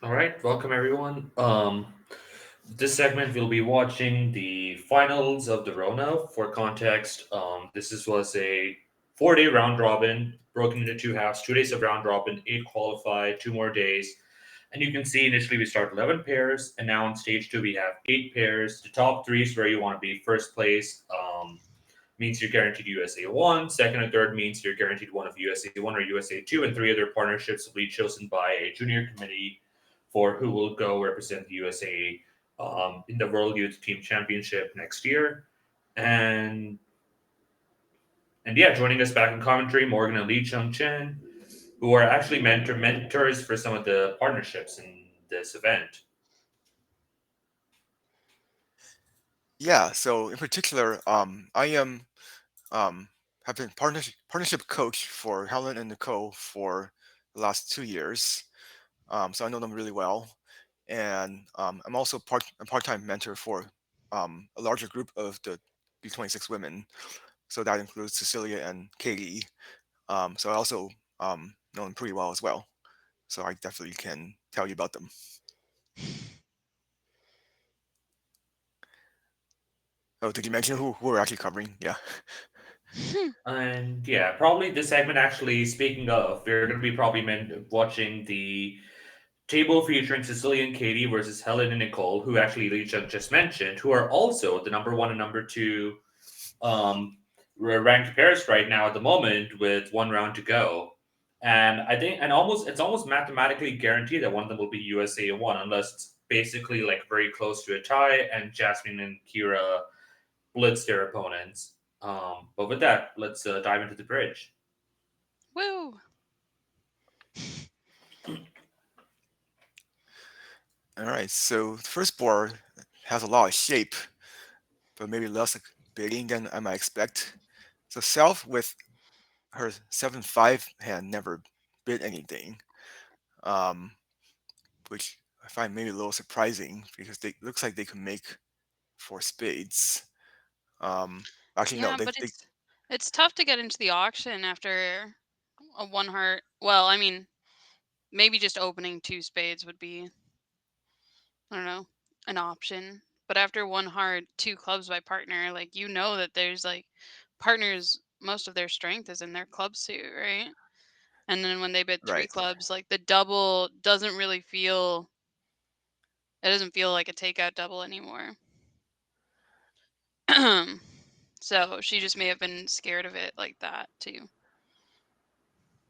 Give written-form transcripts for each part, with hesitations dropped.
All right, welcome everyone. This segment we'll be watching the finals of the Rona. For context, was a 4 day round robin broken into two halves, 2 days of round robin, eight qualified, two more days. And you can see initially we start 11 pairs, and now on stage two we have eight pairs. The top three is where you want to be. First place means you're guaranteed USA 1. Second and third means you're guaranteed one of USA 1 or USA 2, and three other partnerships will be chosen by a junior committee for who will go represent the USA in the World Youth Team Championship next year. And and yeah, joining us back in commentary, Morgan and Li-Chung Chen, who are actually mentors for some of the partnerships in this event. Yeah, so in particular, I am have been partnership coach for Helen and Nicole for the last 2 years. So I know them really well, and I'm also a part-time mentor for a larger group of the U26 Women. So that includes Cecilia and Katie. So I also know them pretty well as well. So I definitely can tell you about them. Oh, did you mention who we're actually covering? Yeah. And yeah, probably this segment actually, speaking of, we're going to be probably watching the table featuring Cecilia and Katie versus Helen and Nicole, who actually Lisa just mentioned, who are also the number one and number two ranked pairs right now at the moment with one round to go. And I think, and almost it's almost mathematically guaranteed that one of them will be USA one, unless it's basically like very close to a tie, and Jasmine and Kira blitz their opponents. But with that, let's dive into the bridge. Woo! All right. So the first board has a lot of shape, but maybe less bidding than I might expect. So Self with her 7-5 hand never bid anything, um, which I find maybe a little surprising because they looks like they could make four spades. Um, Actually, no, Yeah, but it's tough to get into the auction after a one heart. Well, I mean, maybe just opening two spades would be, I don't know, an option. But after one heart, two clubs by partner, like you know that there's like partners, most of their strength is in their club suit, right? And then when they bid three right. clubs, like the double doesn't really feel, it doesn't feel like a takeout double anymore. So she just may have been scared of it like that too.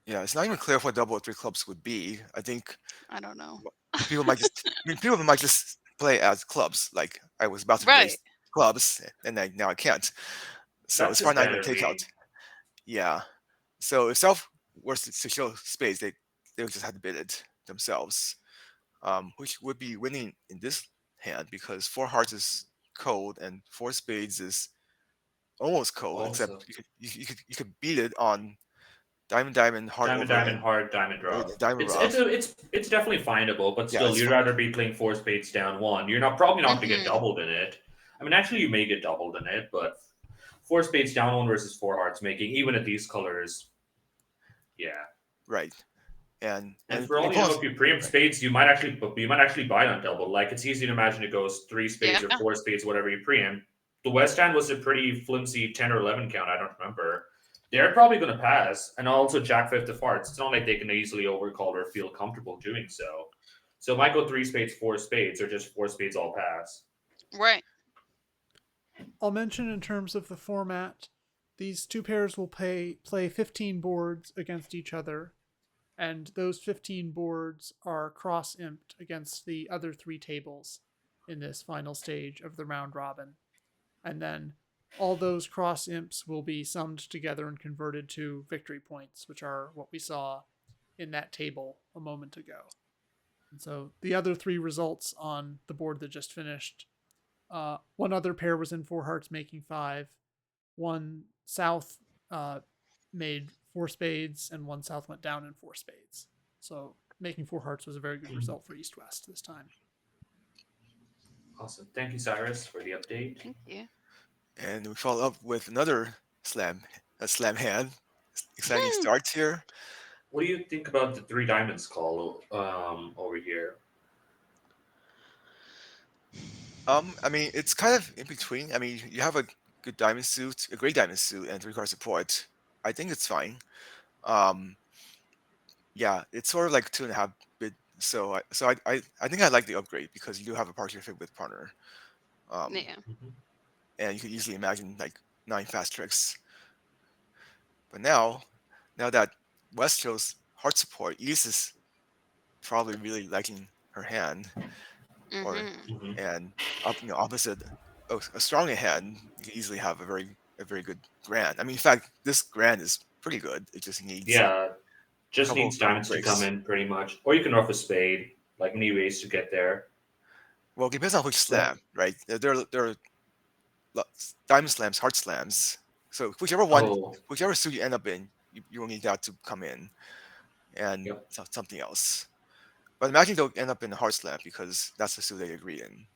Yeah, it's not even clear what double or three clubs would be. I think I don't know. people might just, I mean, people might just play as clubs. Like I was about to Right. raise clubs, and now I can't. So That's it's the probably not even standard takeout. read. Yeah. So if Self was to show spades, they would just have to bid it themselves, which would be winning in this hand because four hearts is cold and four spades is almost cold, except Also, you could beat it on diamond heart diamond, over diamond, and heart, diamond, rough. diamond rough. It's definitely findable, but Yeah, still, it's you'd fine. rather be playing four spades down one. You're not probably not going to get Mhm. doubled in it. I mean, actually, you may get doubled in it, but four spades down one versus four hearts making, even at these colors, yeah. Right. And And for all you know, opponents, if you preempt right. spades, you might actually buy it on double. Like it's easy to imagine it goes three spades Yeah. or four spades, whatever you preempt. The West End was a pretty flimsy 10 or 11 count. I don't remember. They're probably going to pass, and also Jack fifth of hearts. It's not like they can easily overcall or feel comfortable doing so. So it might go three spades, four spades, or just four spades all pass. Right. I'll mention in terms of the format, these two pairs will play 15 boards against each other, and those 15 boards are cross-imped against the other three tables in this final stage of the round robin. And then all those cross imps will be summed together and converted to victory points, which are what we saw in that table a moment ago. And so the other three results on the board that just finished, one other pair was in four hearts, making five. One south made four spades, and one south went down in four spades. So making four hearts was a very good result for East West this time. Awesome. Thank you, Cyrus, for the update. Thank you. And we follow up with another slam hand. Exciting starts here. What do you think about the three diamonds call over here? I mean, it's kind of in between. I mean, you have a good diamond suit, a great diamond suit, and 3 card support. I think it's fine. Um, yeah, it's sort of like 2.5 bit. So I think I like the upgrade because you do have a partial fit with partner. Um, Yeah. Mhm. and you can easily imagine like 9 fast tricks. But now that West chose heart support, East is probably really liking her hand, or Mhm. Mhm. and opposite a stronger hand, you can easily have a very good grand. I mean, in fact, this grand is pretty good. It just needs Yeah, a just needs couple diamonds to come breaks. in pretty much, or you can rough a spade. Like many ways to get there. Well, it depends on which But slam, right? There are diamond slams, heart slams. So whichever one, oh, whichever suit you end up in, you will need that to come in, and yep. something else. But imagine they'll end up in the heart slam because that's the suit they agree in.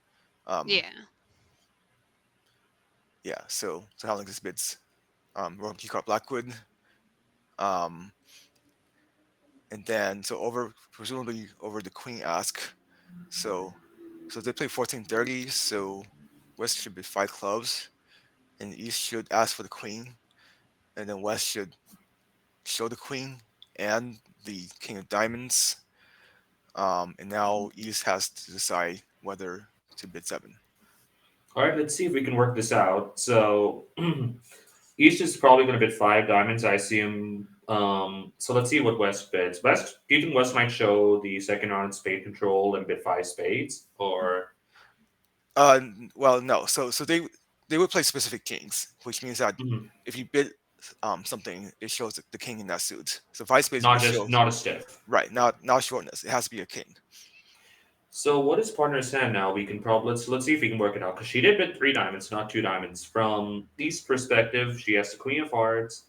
Um, Yeah. yeah. So how long this bids? Royal Peacock Blackwood. Um, and then so over presumably over the queen ask. So they play 1430. So West should be 5 clubs, and East should ask for the queen, and then West should show the queen and the king of diamonds. And now East has to decide whether to bid 7. All right, let's see if we can work this out. So East is probably going to bid 5 diamonds, I assume. So let's see what West bids. West, do you think West might show the second round spade control and bid 5 spades, or Well, no. So they would play specific kings, which means that Mhm. if you bid something, it shows the king in that suit. So 5 spades not it just shows not a stiff? right, not shortness. It has to be a king. So what is partner's hand now? We can probably let's see if we can work it out because she did bid 3 diamonds, not 2 diamonds. From East perspective, she has the Queen of Hearts,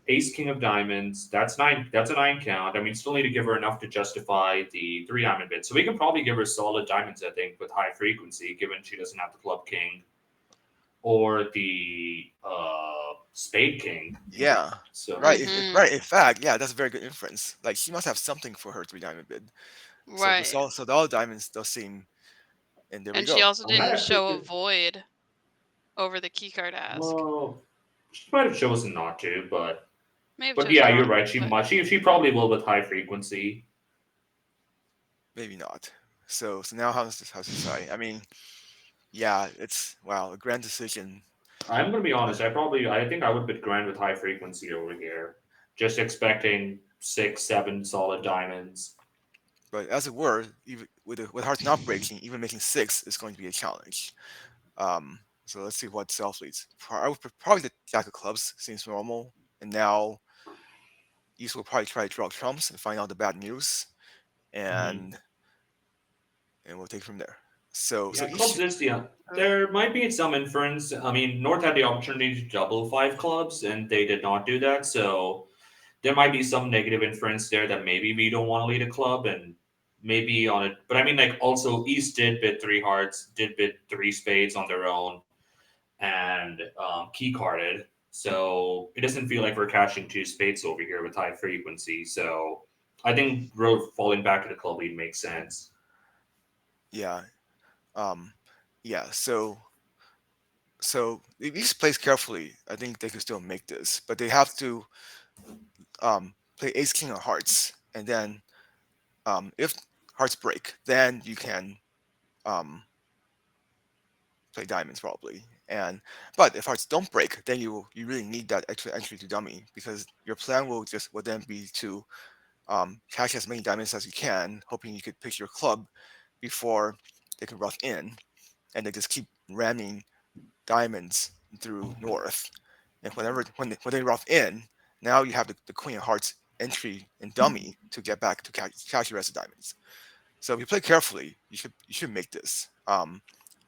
Ace King of Diamonds. That's 9. That's a 9 count. I mean, still need to give her enough to justify the 3 diamond bid. So we can probably give her solid diamonds, I think, with high frequency, given she doesn't have the Club King or the Spade King. Yeah. So Right. Right. Mhm. In fact, yeah, that's a very good inference. Like she must have something for her 3 diamond bid. So this Right. all so the all diamonds does seem, and there we And she go. also I might didn't actually show a give. void over the keycard ask. Well, she might have chosen not to, May have but chosen yeah, you're not right. to, She but must. She probably will with high frequency. Maybe not. So now how's this decide? I mean, yeah, it's wow, a grand decision. I'm gonna be Uh, honest. I think I would bid grand with high frequency over here, just expecting 6, 7 solid diamonds. but as it were, even with hearts not breaking, even making 6 is going to be a challenge. So let's see what self leads. I would probably the jack of clubs seems normal, and now East will probably try to draw trumps and find out the bad news, Hmm. and we'll take it from there. So Yeah, East clubs is the. There might be some inference. I mean, North had the opportunity to double 5 clubs, and they did not do that. So there might be some negative inference there that maybe we don't want to lead a club, and maybe on it. But I mean, like also East did bid 3 hearts, did bid 3 spades on their own, and key carded. So it doesn't feel like we're cashing 2 spades over here with high frequency. So I think road falling back to the club lead makes sense. yeah, um, yeah. So if East plays carefully, I think they could still make this, but they have to play Ace King of Hearts, and then if Hearts break, then you can um, play Diamonds probably. And but if Hearts don't break, then you really need that extra entry to dummy because your plan will then be to cash as many diamonds as you can, hoping you could pick your club before they can rough in, and they just keep ramming diamonds through north. And when they rough in, now you have the Queen of Hearts entry and dummy to get back to cash your rest of diamonds. So if you play carefully, you should make this.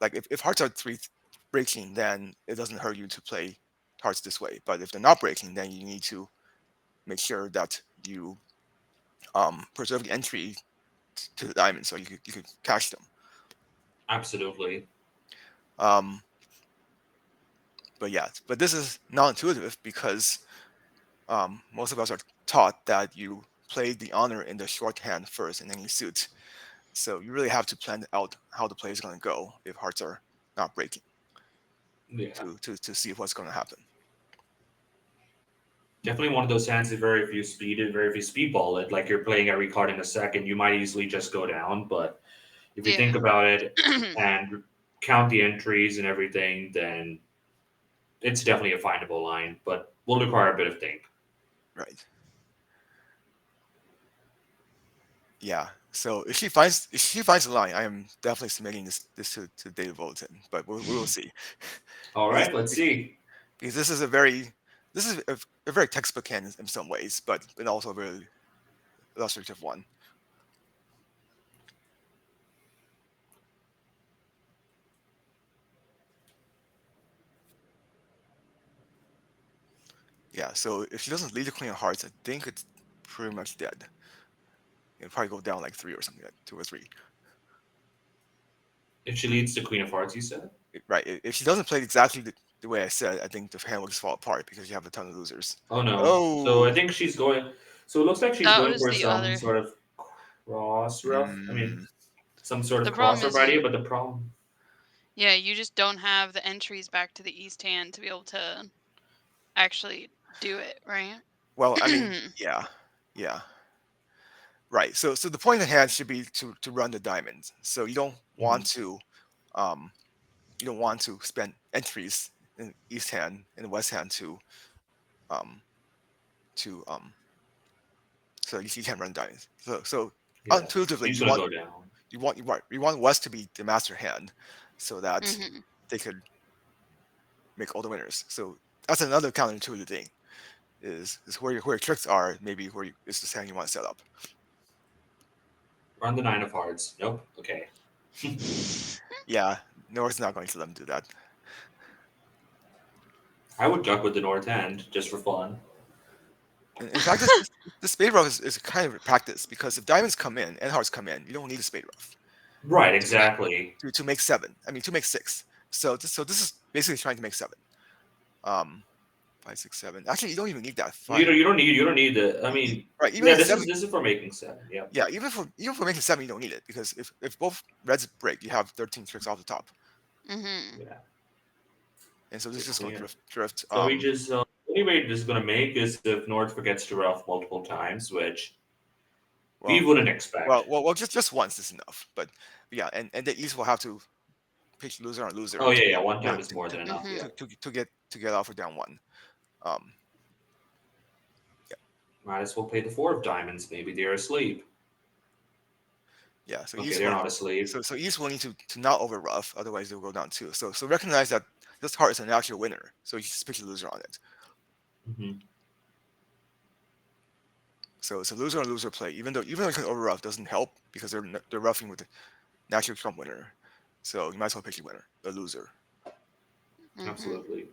Like if hearts are 3 breaking, then it doesn't hurt you to play hearts this way. But if they're not breaking, then you need to make sure that you preserve the entry to the diamond so you could cash them. Absolutely. Um, but yeah, but this is non-intuitive because most of us are taught that you play the honor in the shorthand first in any suit. So you really have to plan out how the play is going to go if hearts are not breaking Yeah. to see what's going to happen. Definitely one of those hands that very few speedball it. Like you're playing every card in a second, you might easily just go down. But if you think Yeah. about it and count the entries and everything, then it's definitely a findable line, but will require a bit of think. Right. Yeah. So if she finds a line, I am definitely submitting this to David Bulletin, but we will see. All because, right, let's see. because this is a very textbook hand in some ways, but also a very illustrative one. Yeah. So if she doesn't lead the Queen of Hearts, I think it's pretty much dead. It'll probably go down like three or something, like two or three. If she leads to Queen of Hearts, you said? Right. If she doesn't play exactly the way I said, I think the hand will just fall apart because you have a ton of losers. Oh no. So I Oh. think she's going. So it looks like she's That going was for the some other. sort of cross rough. I mean, Mm, some sort The of problem cross rough is idea, you. but the problem. Yeah, you just don't have the entries back to the east hand to be able to actually do it, right? well, I mean, yeah, yeah. Right. So the point of the hand should be to run the diamonds. So Mhm. um you don't want to spend entries in east hand and west hand um to so you can't run diamonds. So Yeah. intuitively She's gonna go down. you want west to be the master hand so that Hmm. they could make all the winners. So that's another counterintuitive thing is where your tricks are maybe is the hand you want to set up. Run the nine of hearts. Nope. Okay. Yeah, North's not going to let them do that. I would duck with the north hand just for fun. In fact, this spade rough is kind of a practice because if diamonds come in and hearts come in, you don't need a spade rough Right. to Right. Exactly. to make seven. I mean, to make six. So this is basically trying to make seven. Um, five, six, seven. Actually, you don't even need that. You Five, don't. You don't need the. I mean, right? Even yeah. in seven, This is for making seven. Yep. yeah. Even for making seven, you don't need it because if both reds break, you have 13 tricks off the top, Hmm. Yeah. and so this Okay. is just going Queen. to drift. So we just only way this is gonna make is if North forgets to ruff multiple times, which we Well, wouldn't expect. just once is enough. But yeah, and the East will have to pick loser on Oh loser yeah, to yeah. get One time is more than enough. Hmm. Yeah. to get off or down one. Um, Might as well play the four of diamonds. Maybe they're asleep. Yeah, so Okay, East they're will not asleep. East will need to not over rough, otherwise they'll go down too. So recognize that this heart is an actual winner, so you just pick the loser on it. Hmm. So it's a loser on loser play, even though you can over rough doesn't help because they're roughing with the natural trump winner. So you might as well pick the winner, the loser. Hmm. Absolutely.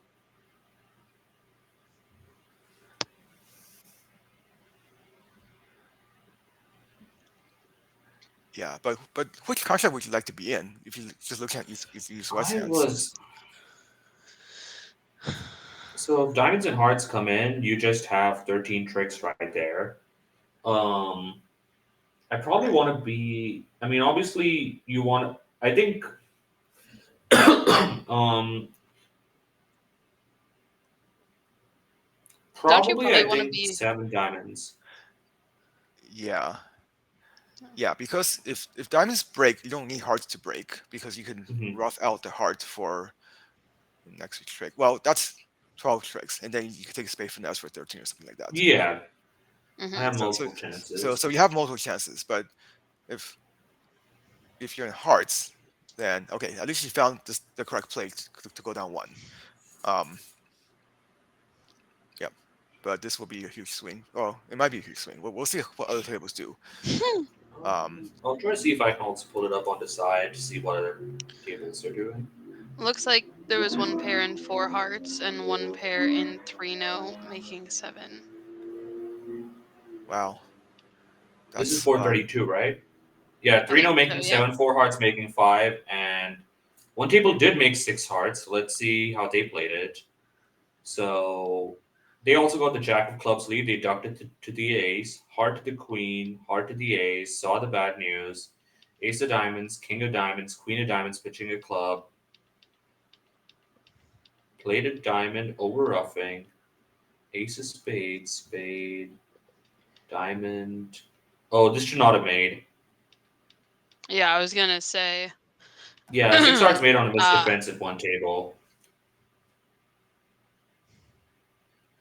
Yeah, but which contract would you like to be in if you just look at East West I hands? was so if diamonds and hearts come in, you just have 13 tricks right there. Um, I probably Right. want to be. I mean, obviously, you want. I think. um, Don't you probably. probably I want to think be? seven diamonds. Yeah, yeah, because if diamonds break, you don't need hearts to break because you can Hmm. rough out the heart for the next trick. Well, that's 12 tricks, and then you can take a spade finesse for 13 or something like that. Yeah, I Hmm. have So so multiple chances. so you have multiple chances, but if if you're in hearts, then okay, at least you found the correct play to go down one. Um, yeah, but this will be a huge swing. Oh, it might be a huge swing. We'll see what other tables do. Um, I'll try to see if I can also pull it up on the side to see what other tables are doing. Looks like there was one pair in four hearts and one pair in three no, making seven. wow, This is that's 432, right? Yeah, I 3 no think so. making Yeah. 7, 4 hearts making 5, and one table did make 6 hearts. Let's see how they played it. So they also got the Jack of Clubs lead. They ducked it to the ace, heart to the queen, heart to the ace, saw the bad news, Ace of diamonds, king of diamonds, queen of diamonds, pitching a club, plated diamond, over roughing, ace of spades, spade, diamond. Oh, this should not have made. Yeah, I was gonna say. Yeah, six hearts made on a missed uh, defense at one table.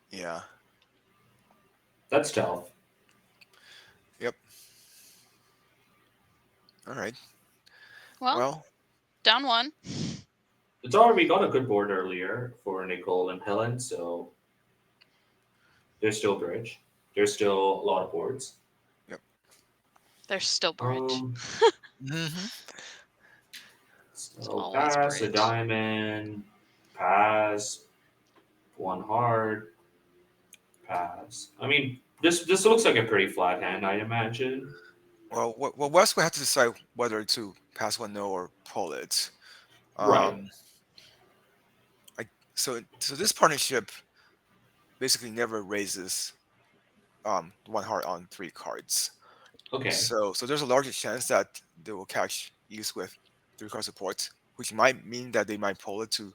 Yeah. That's tough. Yep. All right. well, Well, down one. It's already we got a good board earlier for Nicole and Helen, so there's still bridge. There's still a lot of boards. yep. There's still bridge. Um, Hmm. It's so always pass a bridge. diamond, pass one heart, pass. I mean, this looks like a pretty flat hand, I imagine. Well, West will have to decide whether to pass one no or pull it. Right. Um, so this partnership basically never raises one heart on three cards. Okay. So there's a larger chance that they will catch use with three card support, which might mean that they might pull it to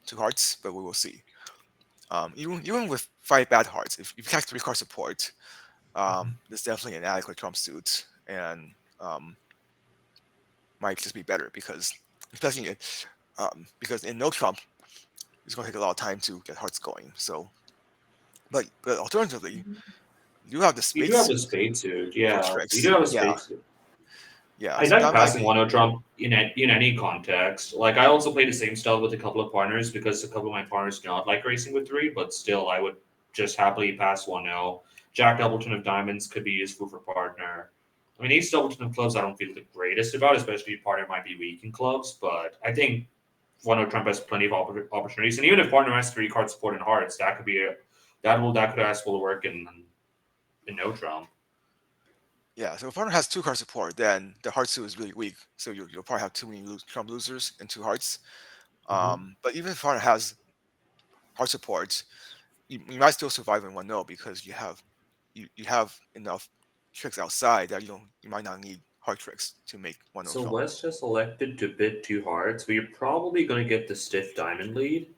two hearts, but we will see. Even with five bad hearts, if you catch three card support, there's definitely an adequate trump suit, and might just be better because especially because in no trump it's going to take a lot of time to get hearts going. So, but alternatively, you have the We spade do have the suit spade suit. for Yeah, we do tricks. have a Yeah, spade suit. yeah. I So like that might passing be one out trump in any context. Like I also play the same style with a couple of partners because a couple of my partners do not like racing with three, but still I would just happily pass one out. Jack Doubleton of diamonds could be useful for partner. I mean, Ace Doubleton of clubs I don't feel the greatest about, especially if partner might be weak in clubs. But I think one out trump has plenty of opportunities, and even if partner has three card support in hearts, that could be a that could ask will work in no trump. yeah. So if partner has two card support, then the heart suit is really weak. So you'll probably have too many trump losers and two hearts. Mhm. But even if partner has heart support, you might still survive in one no because you have enough tricks outside that you might not need heart tricks to make one no So trump. West has elected to bid two hearts. We're probably going to get the stiff diamond lead,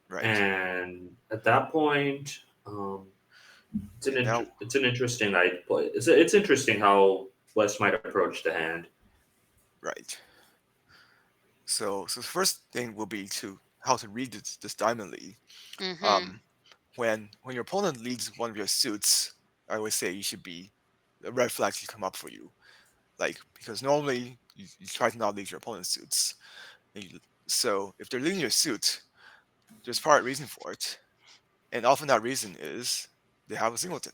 Right. and at that point, Now, it's an interesting night. It's interesting how West might approach the hand. right. So the first thing will be to how to read this diamond lead. Mm-hmm. Um, when your opponent leads one of your suits, I always say you should be the red flags should come up for you. Like because normally you try to not lead your opponent's suits. And so if they're leading your suit, there's probably a reason for it, and often that reason is they have a singleton.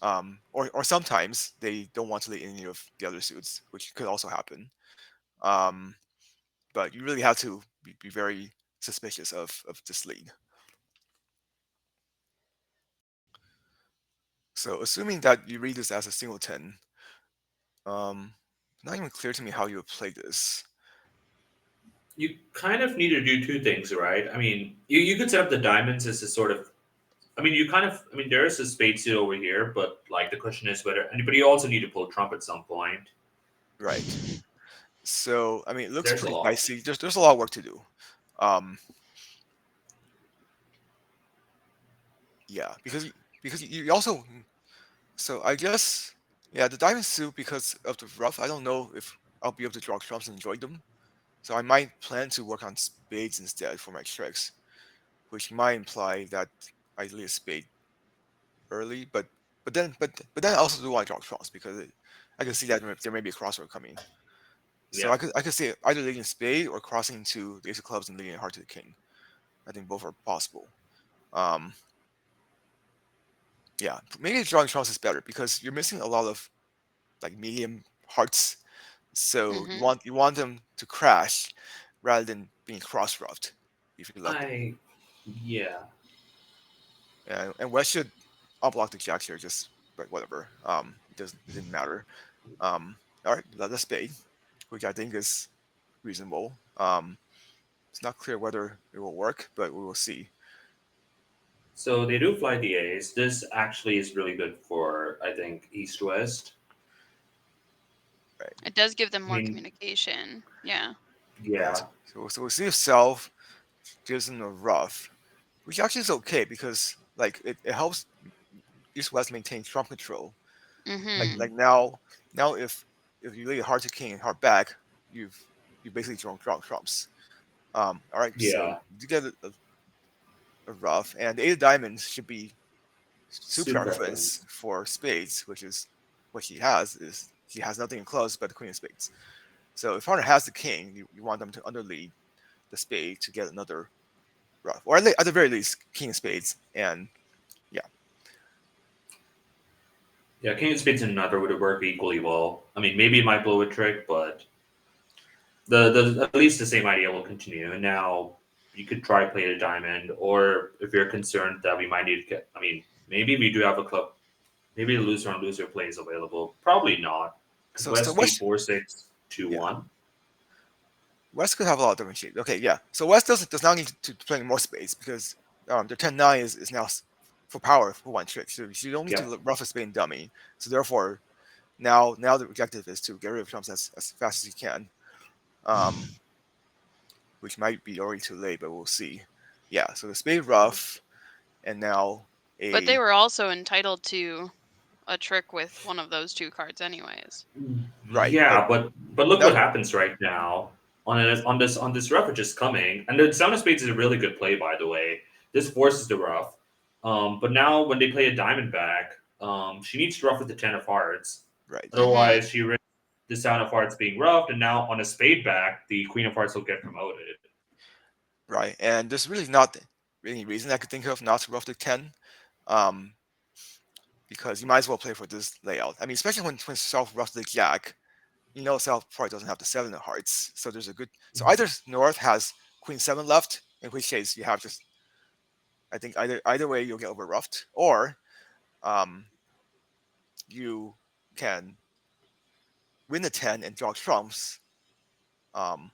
Or sometimes they don't want to lead any of the other suits, which could also happen. Um, but you really have to be very suspicious of this lead. So assuming that you read this as a singleton, not even clear to me how you would play this. You kind of need to do two things, right? I mean, you could set up the diamonds as a sort of. I mean, I mean, there is a spade suit over here, but like the question is whether. But you also need to pull trump at some point. Right. So I mean, it looks There's a pretty lot. dicey. There's a lot of work to do. Um, yeah, because you also so I guess yeah the diamond suit because of the rough. I don't know if I'll be able to draw trumps and enjoy them. So I might plan to work on spades instead for my tricks, which might imply that I lead a spade early. But then I also do want to draw trumps because I can see that there may be a crossroad coming. So Yeah. I could see either leading spade or crossing to the ace of clubs and leading a heart to the king. I think both are possible. Um, yeah, maybe drawing trumps is better because you're missing a lot of like medium hearts. So Mm-hmm. you want them to crash rather than being cross rubbed if you let them. I yeah. And West should unblock the jacks here, just but whatever. It didn't matter. All right, let us spade, which I think is reasonable. It's not clear whether it will work, but we will see. So they do fly the A's. This actually is really good for I think East West. right? It does give them I more mean, communication. Yeah. Right. yeah, So we'll see if self gives them a rough, which actually is okay because like it helps East West maintain trump control. Mhm. Like now if you lay a heart to king and heart back, you've you basically drawn trumps. All right, so yeah, you get a rough, and the eight of diamonds should be suit suit preference preference. for spades, which is what she has. Is she has nothing in close but the queen of spades. So if partner has the king, you want them to underlead the spade to get another rough, or at the very least, king of spades. And yeah, Yeah, king of spades and another would work equally well. I mean, maybe it might blow a trick, but the at least the same idea will continue. And now you could try play a diamond, or if you're concerned that we might need to get, I mean, maybe we do have a club, maybe a loser on loser plays available. Probably not. Could so West be West, 4-6-2-1? yeah, West could have a lot of different shapes. Okay, yeah. So West does not need to play more spades because their 10-9 is now for power for one trick. So you don't need Yep. to rough a spade and dummy. So therefore, now the objective is to get rid of trumps as fast as you can. Um, which might be already too late, but we'll see. Yeah, so the spade rough, and now But they a were also entitled to a trick with one of those two cards anyways. right, but Yeah, but look now what happens right now on this rough, which is coming, and the Sound of Spades is a really good play, by the way. This forces the rough, but now when they play a diamond back, she needs to rough with the 10 of hearts. right, Mhm. Otherwise, she risks the Sound of Hearts being roughed, and now on a spade back, the Queen of Hearts will get promoted. right, and there's really not any reason I could think of not to rough the 10, um, because you might as well play for this layout. I mean, especially when South roughs the Jack, South probably doesn't have the 7 of hearts, so there's a good. So either North has Queen 7 left, in which case you have just I think either way you'll get over roughed, or um, you can win the 10 and draw trumps. Um,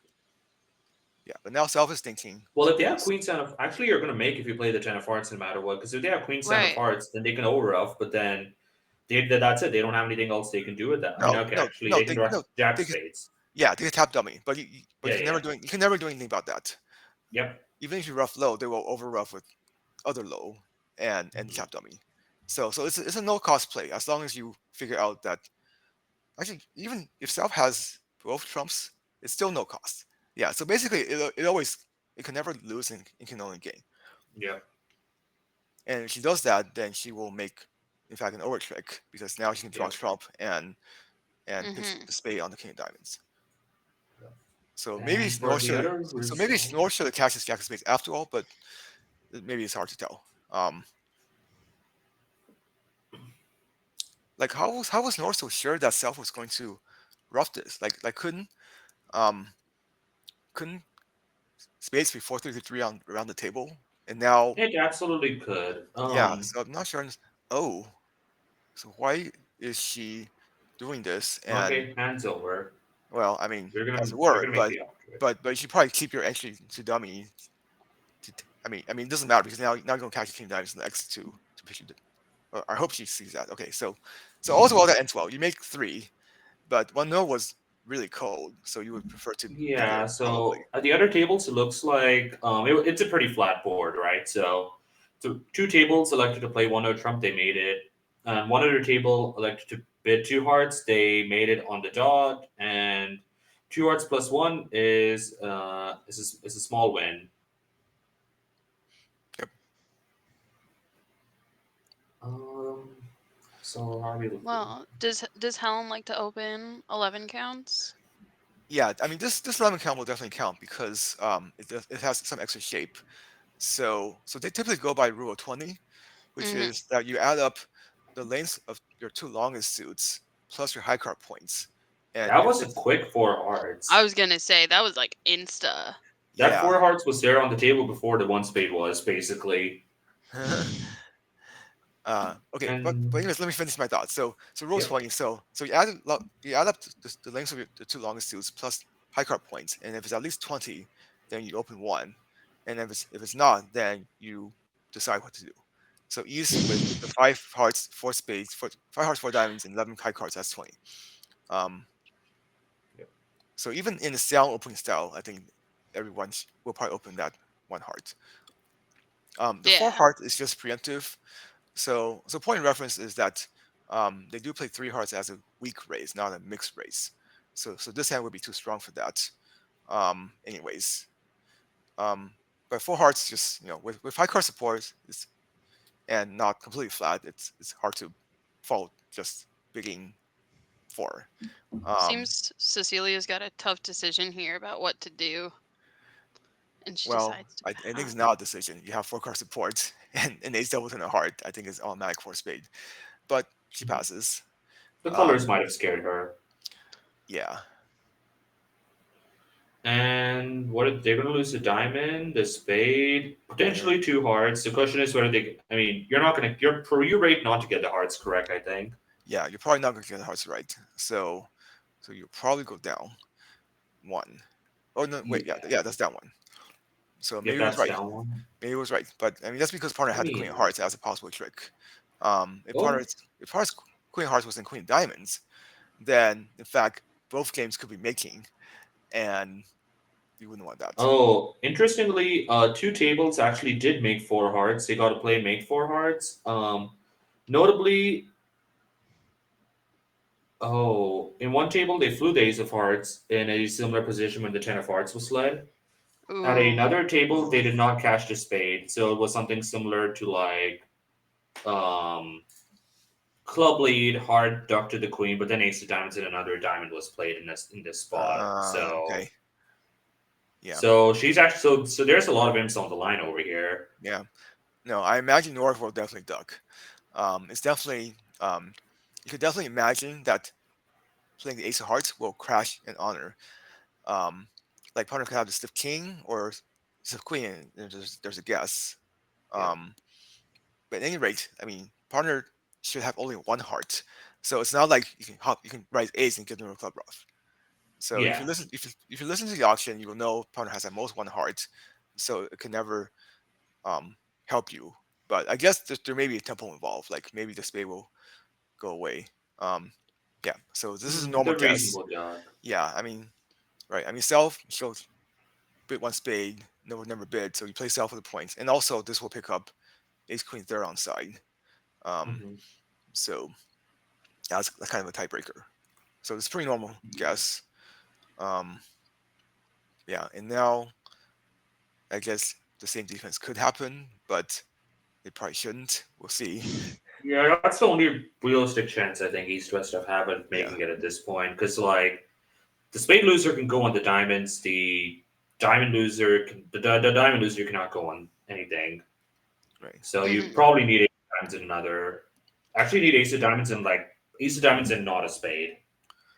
yeah, but now Self is thinking Well, if they have spades. Queen Sound of, actually, you're going to make if you play the 10 of Hearts no matter what, because if they have Queen Sound of Right. Hearts, then they can over rough, but then that's it. They don't have anything else they can do with that. I mean, No, okay, no, actually, no, they can rough no. Jack They could, Spades. yeah, they could tap dummy, but Yeah, you can yeah, never do anything about that. yep. Even if you rough low, they will over rough with other low and Mhm. tap dummy. So it's a no cost play as long as you figure out that actually even if Self has both trumps, it's still no cost. Yeah, so basically it can never lose and it can only gain. Yep. And if she does that, then she will make in fact an over trick because now she can draw Yep. trump and pitch Mhm. the spade on the king of diamonds. So maybe And for the other It's result, North should have cashed his jack of spades after all, but maybe it's hard to tell. Like how was North so sure that Self was going to rough this? Like um couldn't spades be 4-3 on around the table? And now it absolutely could. yeah, so I'm not sure. Oh, so why is she doing this? And Okay, hands over. well, I mean, as a You're word, gonna make the off trick. but you should probably keep your entry to dummy. I mean, it doesn't matter because now you're gonna catch king diamonds in the X to pitch you. I hope she sees that. Okay, so also all that ends well. You make 3, but 1-0 was really cold, so you would prefer to make it Yeah. probably. So at the other tables, it looks like it's a pretty flat board, right? So two tables elected to play 1-0 Trump. They made it, and one other table elected to bid 2 hearts. They made it on the dot, and 2 hearts plus one is a small win. Yep. Um. So how are we looking? Well, does Helen like to open 11 counts? Yeah, I mean this 11 count will definitely count because it has some extra shape. So they typically go by rule of 20, which Mhm. is that you add up the lengths of your 2 longest suits plus your high card points, and That if was a it's quick four I hearts. was going to say that was like insta. That yeah. 4 hearts was there on the table before the one spade was basically. Okay, but And anyways, let me finish my thoughts. So rule yep. 20. So you add up the lengths of the 2 longest suits plus high card points, and if it's at least 20, then you open one, and if it's not, then you decide what to do. So ease with the 5 hearts, 4 spades, 5 hearts, 4 diamonds, and 11 high cards. That's 20. Um, So even in the sound opening style, I think everyone will probably open that one heart. The four Yeah. heart is just preemptive. So point of reference is that they do play three hearts as a weak raise, not a mixed raise. So this hand would be too strong for that. Anyways, um, but four hearts just with high card support and not completely flat, it's hard to fault just bigging four. Um, Seems Cecilia's got a tough decision here about what to do, and she well, decides to I think it's pass. not a decision. You have four card support and ace doubles in a heart. I think it's automatic for spade, but she passes. The colors Um, might have scared her. yeah, And what if they're going to lose the diamond, the spade, yeah, potentially two hearts? The question is whether they. I mean, you're not going to. You're for you rate not to get the hearts correct. I think. yeah. You're probably not going to get the hearts right. So you'll probably go down one. Oh no, wait, Yeah. yeah, that's down one. So Yep, maybe it was that's right. down one. Maybe it was right. But I mean, that's because partner I had the queen mean, of hearts as a possible trick. If oh, partner's queen of hearts was in queen of diamonds, then in fact both games could be making, and you wouldn't want that. oh. Interestingly, two tables actually did make four hearts. They got to play make four hearts. Notably, oh, in one table they flew the ace of hearts in a similar position when the ten of hearts was led. At Ooh. another table, they Oh, did not cash the spade, so it was something similar to like um club lead, hard duck to the queen, but then ace of diamonds and another diamond was played in this spot. So okay, yeah, she's actually so there's a lot of imps on the line over here. yeah. No, I imagine North will definitely duck. It's definitely you could definitely imagine that playing the ace of hearts will crash in honor. Um, like partner could have the stiff king or stiff queen, and there's a guess. Yeah. Um, but at any rate, I mean, partner should have only one heart, so it's not like you can raise ace and get them a club rough. So Yeah. if you listen to the auction, you will know partner has at most one heart, so it can never um, help you. But I guess there may be a tempo involved, like maybe the spade will go away. Um, yeah, so this is a normal The guess. reasonable dog. Yeah, I mean, right. I mean, self shows bid one spade, never bid, so you play self with the points, and also this will pick up ace queen third on side. Um, Hmm. so that's kind of a tiebreaker. So it's a pretty normal guess. Um, yeah, and now I guess the same defense could happen, but it probably shouldn't. We'll see. Yeah, that's the only realistic chance I think East West have at Yeah, making it at this point. Because like the spade loser can go on the diamonds, the diamond loser can the diamond loser cannot go on anything. right. So you Hmm. probably need ace of diamonds in another. Actually, you need ace of diamonds and like ace of diamonds and not a spade.